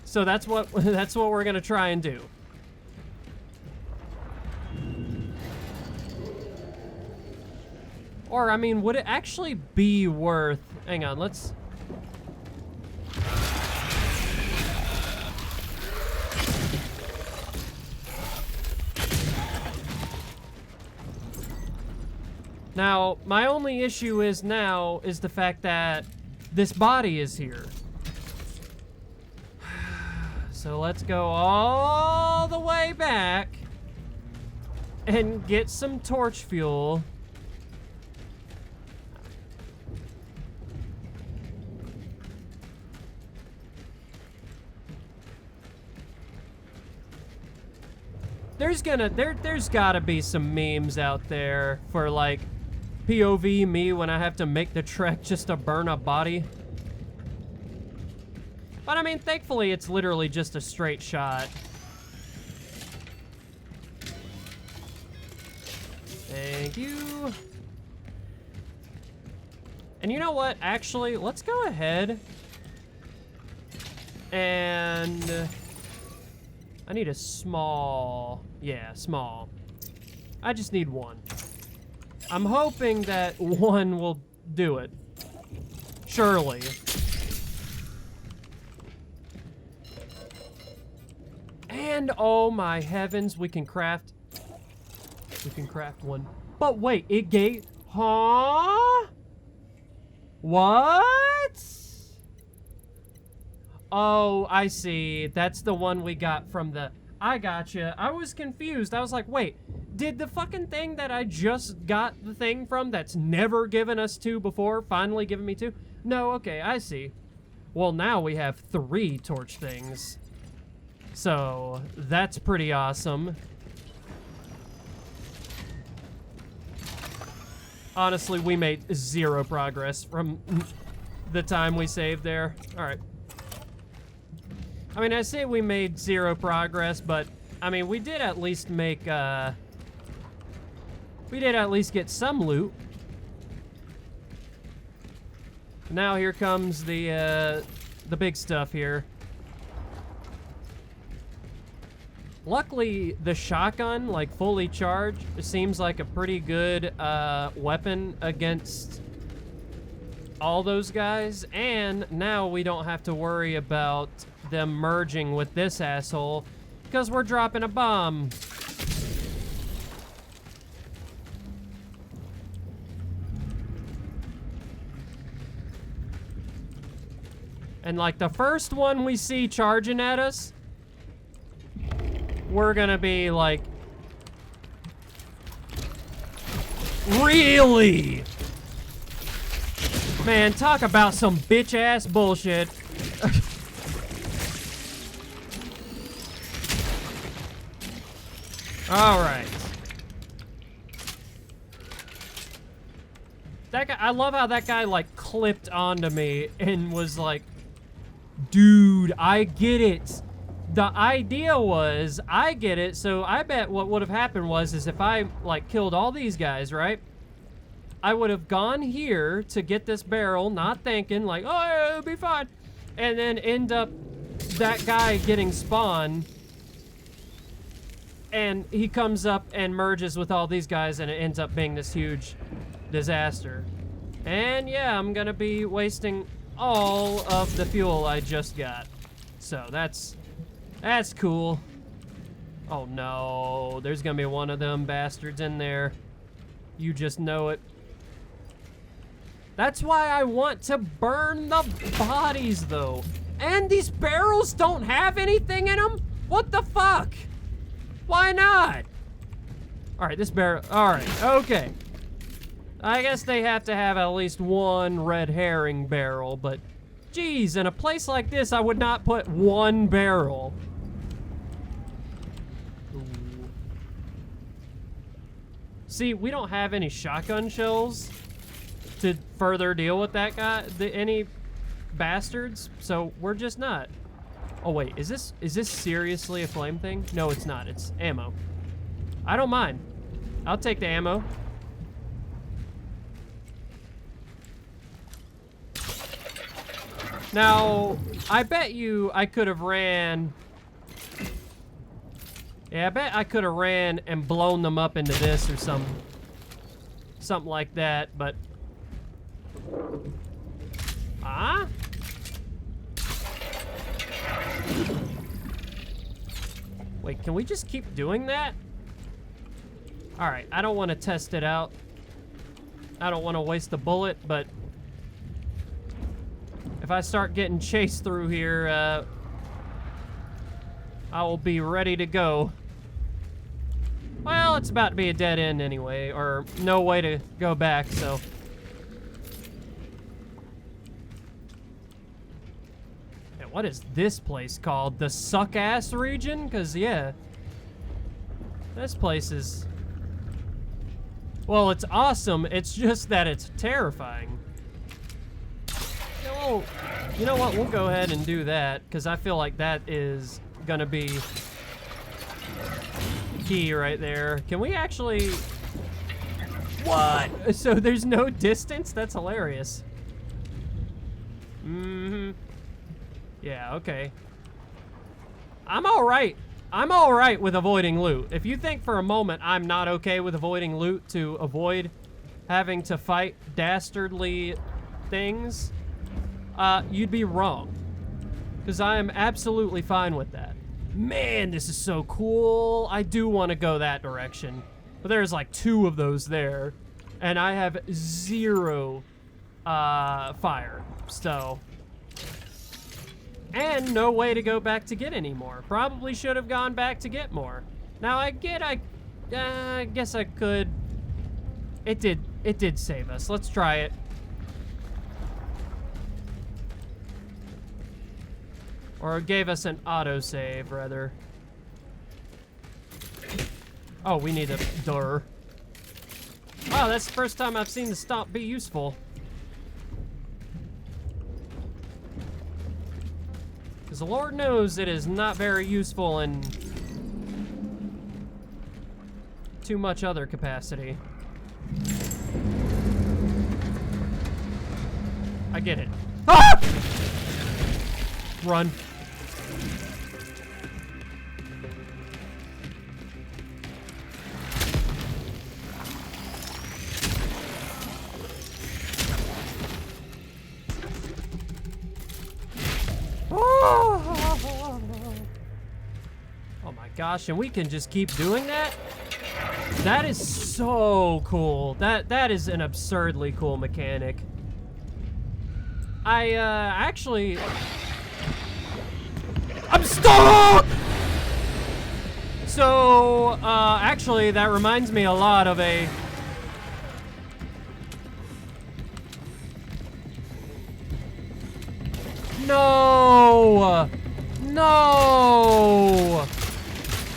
So that's what we're gonna try and do. Or, I mean, would it actually be worth... Hang on, let's... Now, my only issue is the fact that this body is here. So let's go all the way back and get some torch fuel. There's gotta be some memes out there for like POV me when I have to make the trek just to burn a body. But I mean, thankfully it's literally just a straight shot. Thank you. And you know what? Actually, let's go ahead and I need a small, yeah, small. I just need one. I'm hoping that one will do it. Surely. And oh my heavens, we can craft one. But wait, it gave, huh? What? Oh, I see. That's the one we got from the... I gotcha. I was confused. I was like, wait, did the fucking thing that I just got the thing from that's never given us two before finally given me two? No, okay, I see. Well, now we have 3 torch things. So, that's pretty awesome. Honestly, we made 0 progress from the time we saved there. Alright. I mean, I say we made 0 progress, but, I mean, we did at least make, we did at least get some loot. Now here comes the big stuff here. Luckily, the shotgun, like, fully charged, seems like a pretty good, weapon against all those guys. And now we don't have to worry about them merging with this asshole because we're dropping a bomb. And like the first one we see charging at us, we're gonna be like, really? Man, talk about some bitch ass bullshit. All right. That guy, I love how that guy like clipped onto me and was like, dude, I get it. The idea was, I get it, so I bet what would have happened was is if I like killed all these guys, right? I would have gone here to get this barrel, not thinking like, oh, yeah, it'll be fine. And then end up that guy getting spawned. And he comes up and merges with all these guys, and it ends up being this huge disaster. And yeah, I'm gonna be wasting all of the fuel I just got. So that's cool. Oh no, there's gonna be one of them bastards in there. You just know it. That's why I want to burn the bodies though. And these barrels don't have anything in them? What the fuck? Why not? All right, this barrel, all right, okay. I guess they have to have at least one red herring barrel, but geez, in a place like this, I would not put one barrel. Ooh. See, we don't have any shotgun shells to further deal with that guy, any bastards, so we're just not. Oh wait, is this seriously a flame thing? No, it's not. It's ammo. I don't mind. I'll take the ammo. Now, I bet you I could have ran... Yeah, I bet I could have ran and blown them up into this or something like that, but... Ah? Wait, can we just keep doing that? Alright, I don't want to test it out. I don't want to waste a bullet, but... if I start getting chased through here, I will be ready to go. Well, it's about to be a dead end anyway, or no way to go back, so... And what is this place called? The Suck-Ass region? Because, yeah. This place is... well, it's awesome, it's just that it's terrifying. Well, you know what? We'll go ahead and do that, because I feel like that is gonna be key right there. Can we actually... what? So there's no distance? That's hilarious. Mm-hmm. Yeah, okay. I'm alright. I'm alright with avoiding loot. If you think for a moment I'm not okay with avoiding loot to avoid having to fight dastardly things, you'd be wrong. Because I am absolutely fine with that. Man, this is so cool. I do want to go that direction. But there's like 2 of those there. And I have 0 fire. So... and no way to go back to get any more. Probably should have gone back to get more. Now I guess I could. It did save us. Let's try it. Or it gave us an autosave, rather. Oh, we need a door. Oh, that's the first time I've seen the stomp be useful. Because the Lord knows it is not very useful in too much other capacity. I get it. Ah! Run. Oh my gosh, and we can just keep doing that? That is so cool. That is an absurdly cool mechanic. I actually... I'm stuck! So, actually, that reminds me a lot of a... No! No!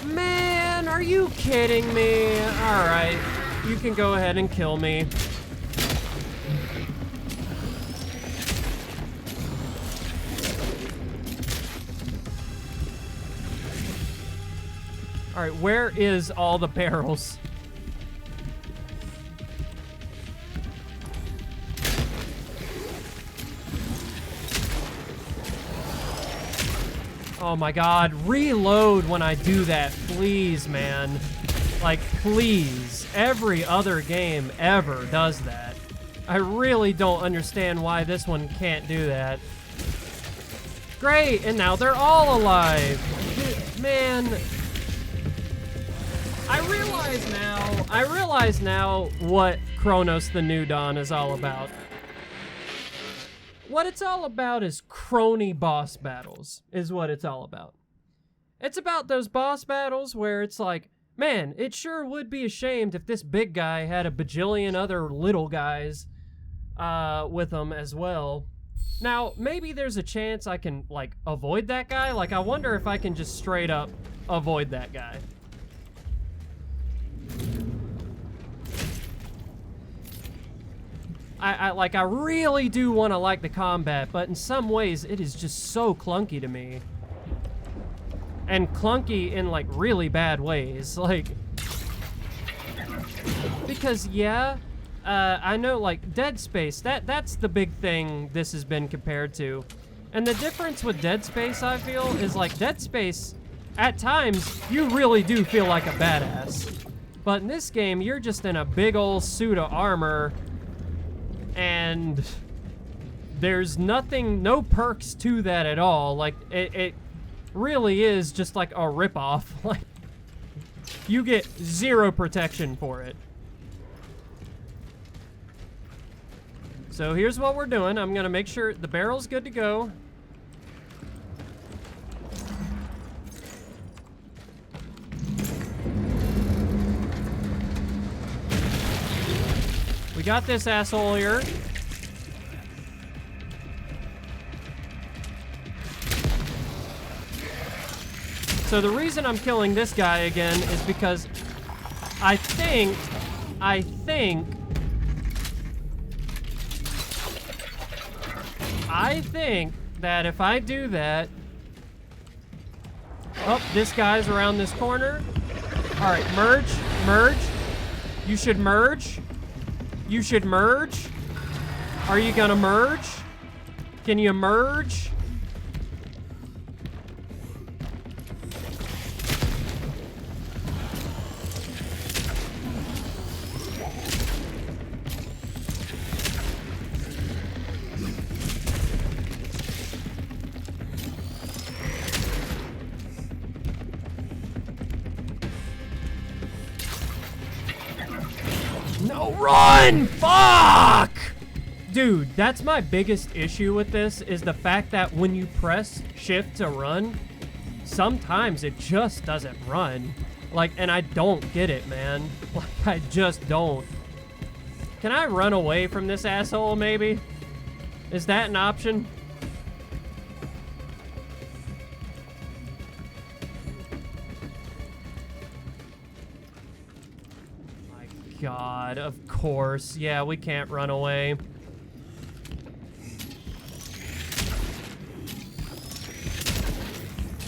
Man, are you kidding me? Alright, you can go ahead and kill me. Alright, where is all the barrels? Oh my god, reload when I do that, please, man. Like, please. Every other game ever does that. I really don't understand why this one can't do that. Great, and now they're all alive. Man. I realize now what Cronos the New Dawn is all about. What it's all about is crony boss battles, is what it's all about. It's about those boss battles where it's like, man, it sure would be ashamed if this big guy had a bajillion other little guys with him as well. Now, maybe there's a chance I can, like, avoid that guy. Like, I wonder if I can just straight up avoid that guy. I really do want to like the combat, but in some ways it is just so clunky to me. And clunky in, like, really bad ways. Like, because, yeah, I know, like, Dead Space, that's the big thing this has been compared to. And the difference with Dead Space, I feel, is like Dead Space, at times, you really do feel like a badass. But in this game, you're just in a big old suit of armor, and there's nothing, no perks to that at all. Like, it really is just like a ripoff. Like, you get zero protection for it. So here's what we're doing. I'm gonna make sure the barrel's good to go. We got this asshole here. So the reason I'm killing this guy again is because I think that if I do that... Oh, this guy's around this corner. Alright, merge. You should merge. You should merge. Are you gonna merge? Can you merge? No, run! Fuck! Dude, that's my biggest issue with this, is the fact that when you press shift to run, sometimes it just doesn't run. Like, and I don't get it, man. Like, I just don't. Can I run away from this asshole, maybe? Is that an option? God, of course. Yeah, we can't run away.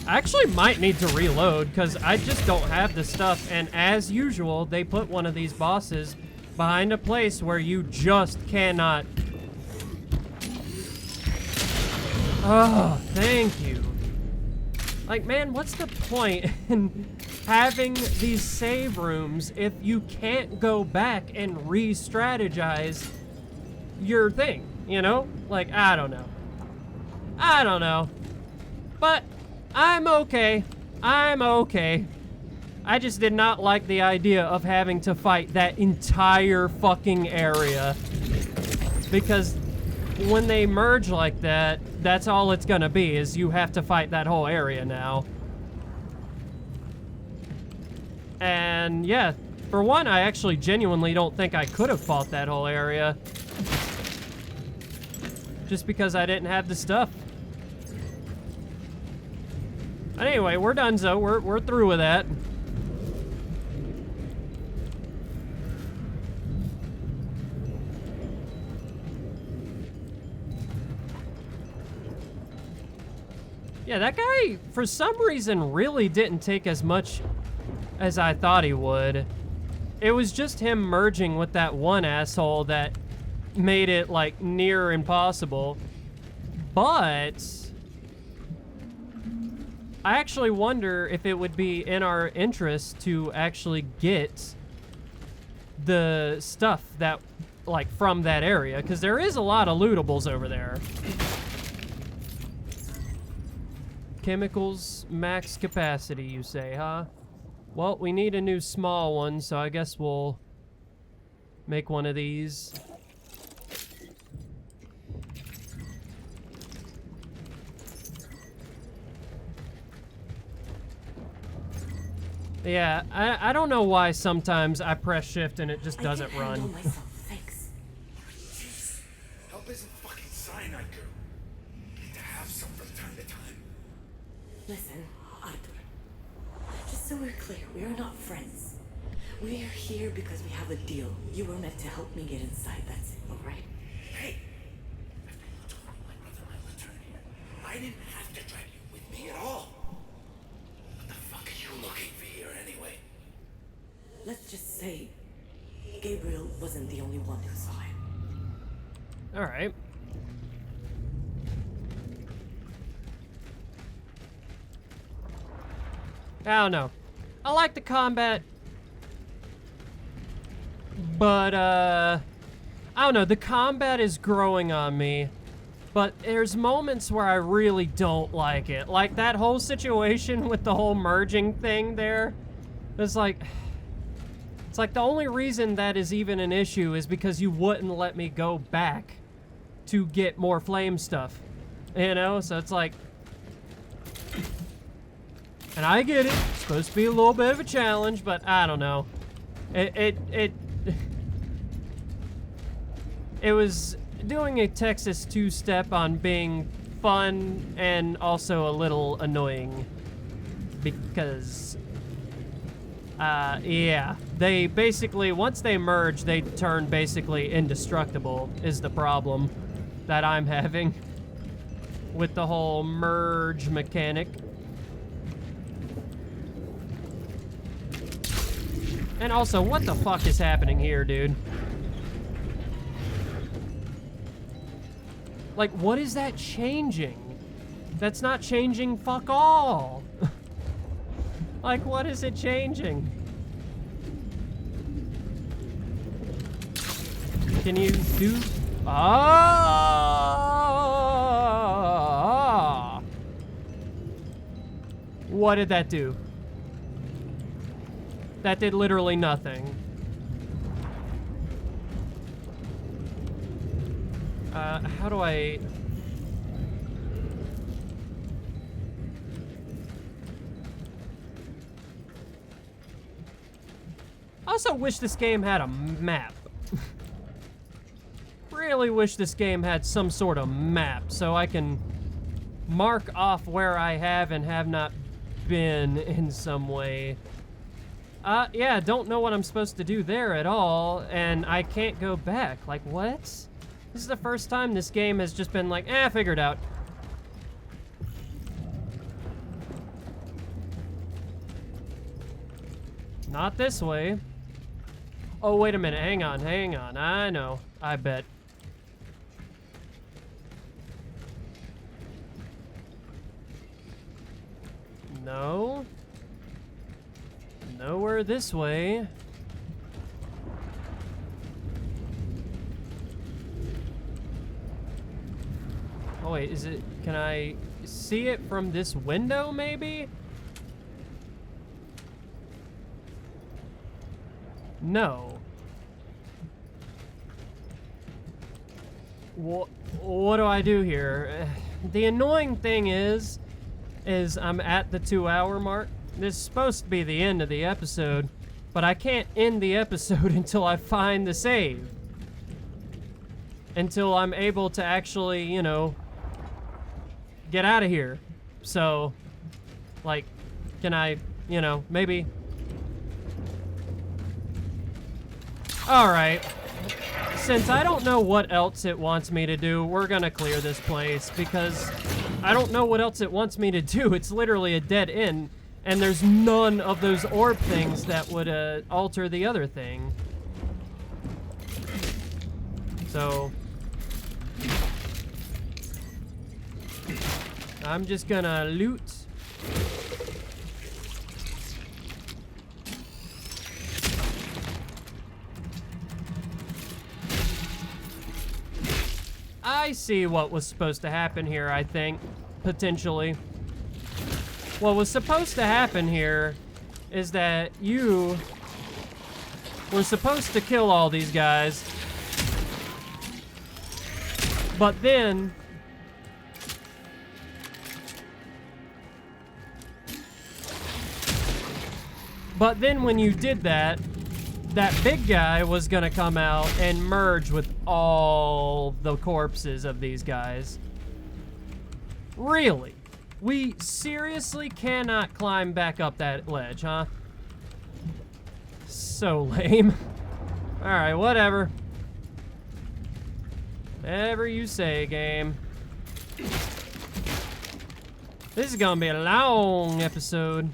I actually might need to reload because I just don't have the stuff, and as usual, they put one of these bosses behind a place where you just cannot... Oh, thank you. Like, man, what's the point in having these save rooms if you can't go back and re-strategize your thing, you know? Like, I don't know. But I'm okay. I just did not like the idea of having to fight that entire fucking area. Because when they merge like that, that's all it's gonna be, is you have to fight that whole area now. And yeah, for one, I actually genuinely don't think I could have fought that whole area. Just because I didn't have the stuff. But anyway, we're donezo. We're through with that. Yeah, that guy, for some reason, really didn't take as much as I thought he would. It was just him merging with that one asshole that made it, like, near impossible. But I actually wonder if it would be in our interest to actually get the stuff that, like, from that area, because there is a lot of lootables over there. Chemicals max capacity, you say, huh? Well, we need a new small one, so I guess we'll make one of these. Yeah, I don't know why sometimes I press shift and it just doesn't run. Help isn't fucking cyanide, girl. Need to have some from time to time. Listen, Arthur. Just so we're clear, we are not friends. We are here because we have a deal. You were meant to help me get inside, that's it, alright? Hey! After you told me my brother might return here, I didn't have to drag you with me at all. What the fuck are you looking for here anyway? Let's just say Gabriel wasn't the only one who saw him. Alright. I don't know. I like the combat, but I don't know. The combat is growing on me, but there's moments where I really don't like it. Like that whole situation with the whole merging thing there. It's like the only reason that is even an issue is because you wouldn't let me go back to get more flame stuff, you know? So it's like, and I get it, it's supposed to be a little bit of a challenge, but I don't know. It was doing a Texas two-step on being fun and also a little annoying because, yeah, they basically, once they merge, they turn basically indestructible is the problem that I'm having with the whole merge mechanic. And also, what the fuck is happening here, dude? Like, what is that changing? That's not changing fuck all. Like, what is it changing? Can you do... Ah! What did that do? That did literally nothing. How do I... I also wish this game had a map. Really wish this game had some sort of map so I can mark off where I have and have not been in some way. Yeah, don't know what I'm supposed to do there at all, and I can't go back. Like, what? This is the first time this game has just been like, figured out. Not this way. Oh, wait a minute. Hang on, hang on. I know. I bet. No. Nowhere this way. Oh wait, is it, can I see it from this window maybe? No. What do I do here? The annoying thing is I'm at the 2-hour mark. This is supposed to be the end of the episode, but I can't end the episode until I find the save. Until I'm able to actually, you know, get out of here. So, like, can I, you know, maybe... Alright. Since I don't know what else it wants me to do, we're gonna clear this place, because I don't know what else it wants me to do. It's literally a dead end. And there's none of those orb things that would alter the other thing. So I'm just gonna loot. I see what was supposed to happen here, I think, potentially. What was supposed to happen here is that you were supposed to kill all these guys, but then when you did that, that big guy was gonna come out and merge with all the corpses of these guys. Really? We seriously cannot climb back up that ledge, huh? So lame. Alright, whatever. Whatever you say, game. This is gonna be a long episode.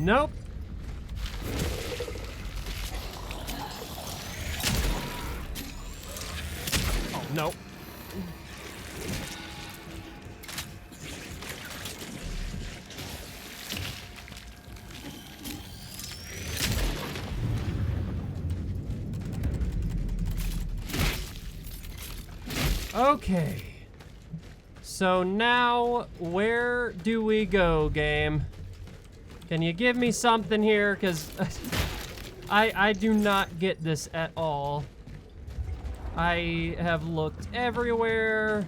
Nope. Oh, nope. Okay. So now, where do we go, game? Can you give me something here? Because I do not get this at all. I have looked everywhere.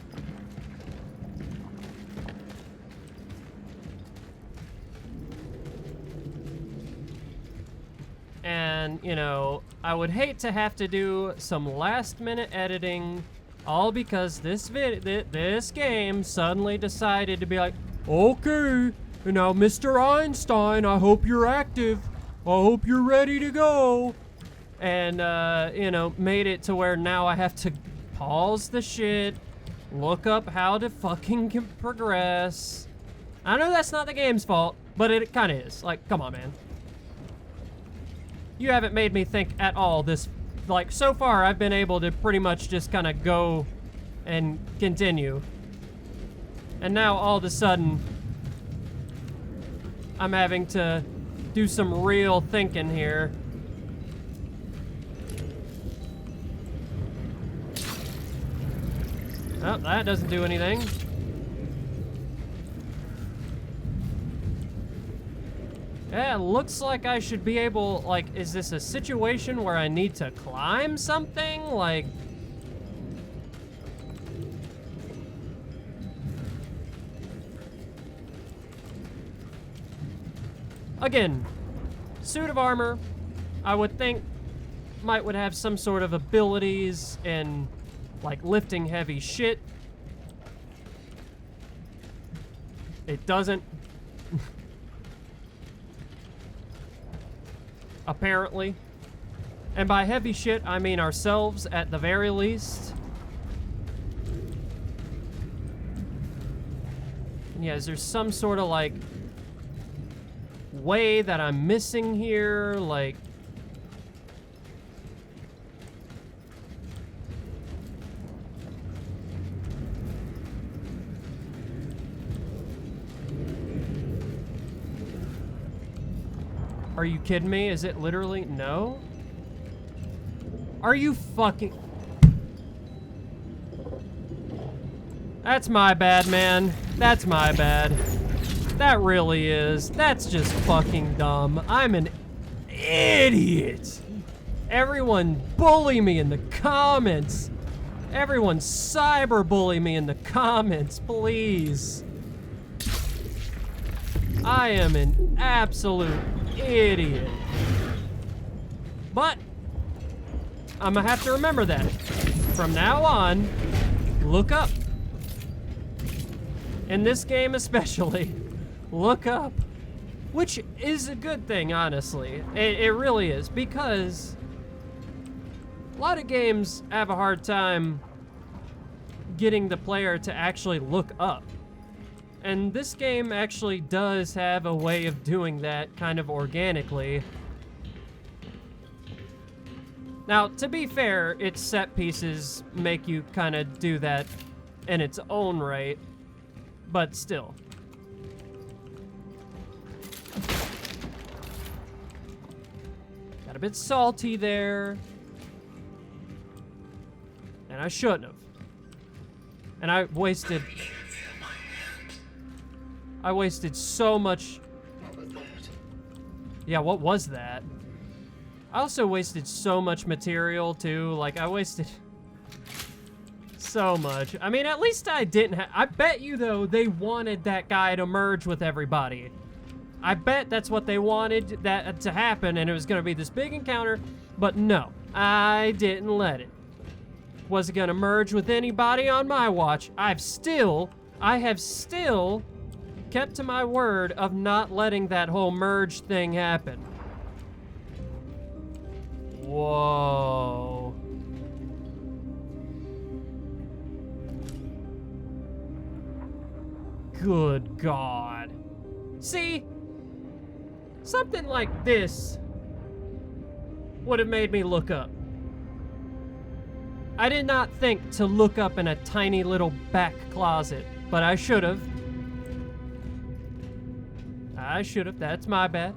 And, you know, I would hate to have to do some last-minute editing all because this game suddenly decided to be like, okay, now Mr. Einstein, I hope you're active. I hope you're ready to go. And, you know, made it to where now I have to pause the shit, look up how to fucking progress. I know that's not the game's fault, but it kind of is. Like, come on, man. You haven't made me think at all this. Like, so far, I've been able to pretty much just kind of go and continue. And now, all of a sudden, I'm having to do some real thinking here. Oh, that doesn't do anything. Yeah, it looks like I should be able, like, is this a situation where I need to climb something? Like... Again, suit of armor, I would think, would have some sort of abilities in, like, lifting heavy shit. It doesn't. Apparently. And by heavy shit, I mean ourselves at the very least. Yeah, is there some sort of, like, way that I'm missing here? Like... Are you kidding me? Is it literally? No? Are you fucking... That's my bad, man. That's my bad. That really is. That's just fucking dumb. I'm an idiot. Everyone bully me in the comments. Everyone cyberbully me in the comments, please. I am an absolute idiot. But I'm gonna have to remember that. From now on, look up. In this game especially, look up. Which is a good thing, honestly. It really is, because a lot of games have a hard time getting the player to actually look up. And this game actually does have a way of doing that kind of organically. Now, to be fair, its set pieces make you kind of do that in its own right, but still. Got a bit salty there. And I shouldn't have. And I wasted so much. What was that? Yeah, what was that? I also wasted so much material, too. Like, I wasted so much. I mean, at least I didn't I bet you, though, they wanted that guy to merge with everybody. I bet that's what they wanted that to happen, and it was going to be this big encounter. But no, I didn't let it. Wasn't going to merge with anybody on my watch. I have still kept to my word of not letting that whole merge thing happen. Whoa. Good God. See? something like this would have made me look up. I did not think to look up in a tiny little back closet, but I should have. I should have. That's my bad.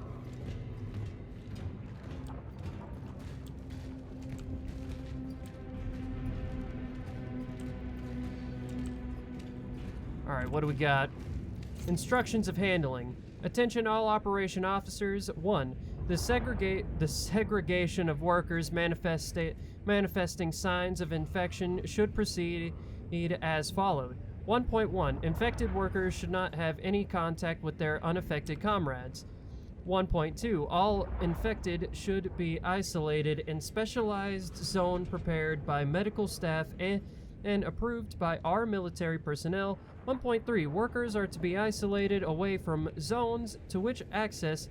All right, what do we got? Instructions of handling. Attention all operation officers. 1. The segregation of workers manifesting signs of infection should proceed as followed. 1.1. Infected workers should not have any contact with their unaffected comrades. 1.2. All infected should be isolated in specialized zone prepared by medical staff and approved by our military personnel. 1.3. Workers are to be isolated away from zones to which access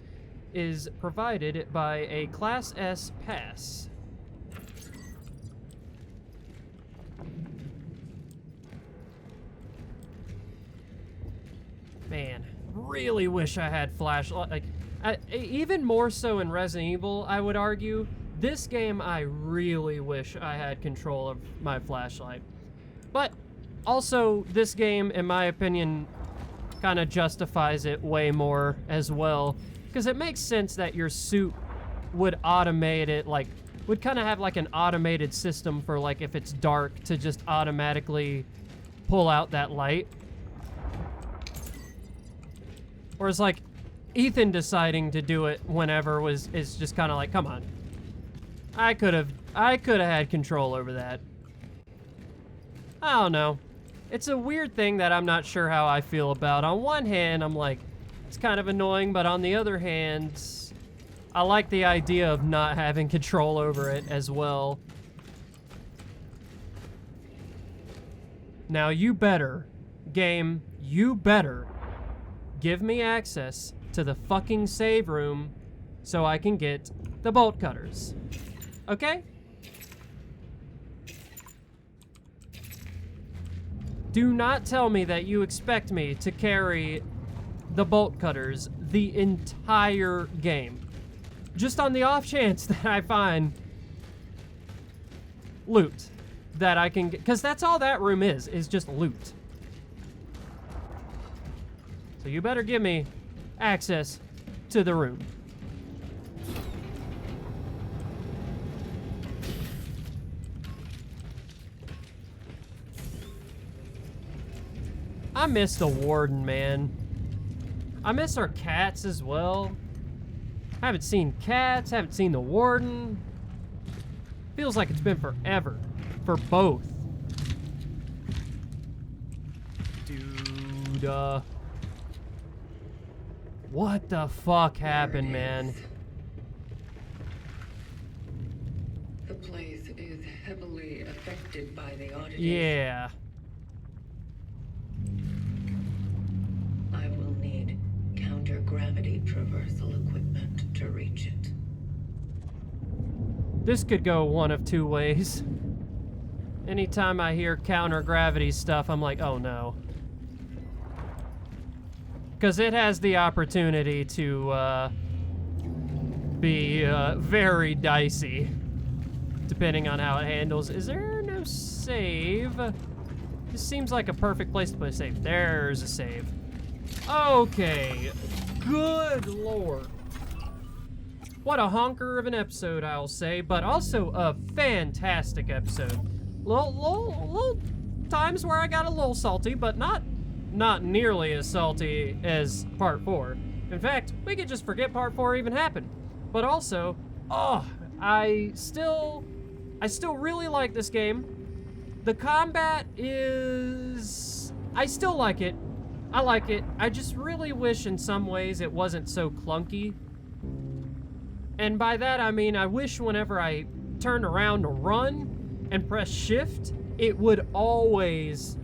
is provided by a Class S pass. Man, really wish I had flashlight. Like, even more so in Resident Evil, I would argue. This game, I really wish I had control of my flashlight. But also, this game, in my opinion, kind of justifies it way more as well. Because it makes sense that your suit would automate it, like, would kind of have like an automated system for, like, if it's dark, to just automatically pull out that light. Whereas, like, Ethan deciding to do it whenever is just kind of like, come on. I could have had control over that. I don't know. It's a weird thing that I'm not sure how I feel about. On one hand, I'm like, it's kind of annoying, but on the other hand, I like the idea of not having control over it as well. Now, you better, game, you better give me access to the fucking save room so I can get the bolt cutters. Okay? Do not tell me that you expect me to carry the bolt cutters the entire game. Just on the off chance that I find loot that I can get, because that's all that room is just loot. So you better give me access to the room. I miss the warden, man. I miss our cats as well. Haven't seen cats, haven't seen the warden. Feels like it's been forever for both. Dude, what the fuck happened, man? The place is heavily affected by the oddity. Yeah. I will need counter-gravity traversal equipment to reach it. This could go one of two ways. Anytime I hear counter-gravity stuff, I'm like, oh no. Because it has the opportunity to be very dicey, depending on how it handles. Is there no save? This seems like a perfect place to put a save. There's a save. Okay. Good lord. What a honker of an episode, I'll say, but also a fantastic episode. Little times where I got a little salty, but not nearly as salty as part 4. In fact, we could just forget part 4 even happened. But also, I still really like this game. The combat is... I still like it. I like it. I just really wish in some ways it wasn't so clunky. And by that I mean I wish whenever I turned around to run and press shift, it would always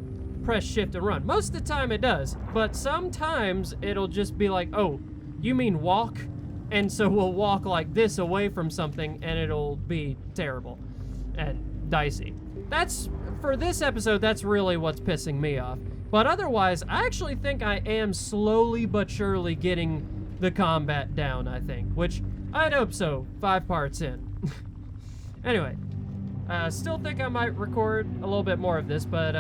press shift and run. Most of the time it does, but sometimes it'll just be like, oh, you mean walk? And so we'll walk like this away from something and it'll be terrible and dicey. That's, for this episode, that's really what's pissing me off. But otherwise, I actually think I am slowly but surely getting the combat down, I think, which I'd hope so, 5 parts in. Anyway, still think I might record a little bit more of this, but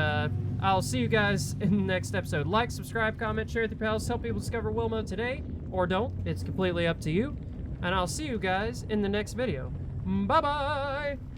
I'll see you guys in the next episode. Like, subscribe, comment, share with your pals, help people discover Wilma today, or don't. It's completely up to you. And I'll see you guys in the next video. Bye-bye!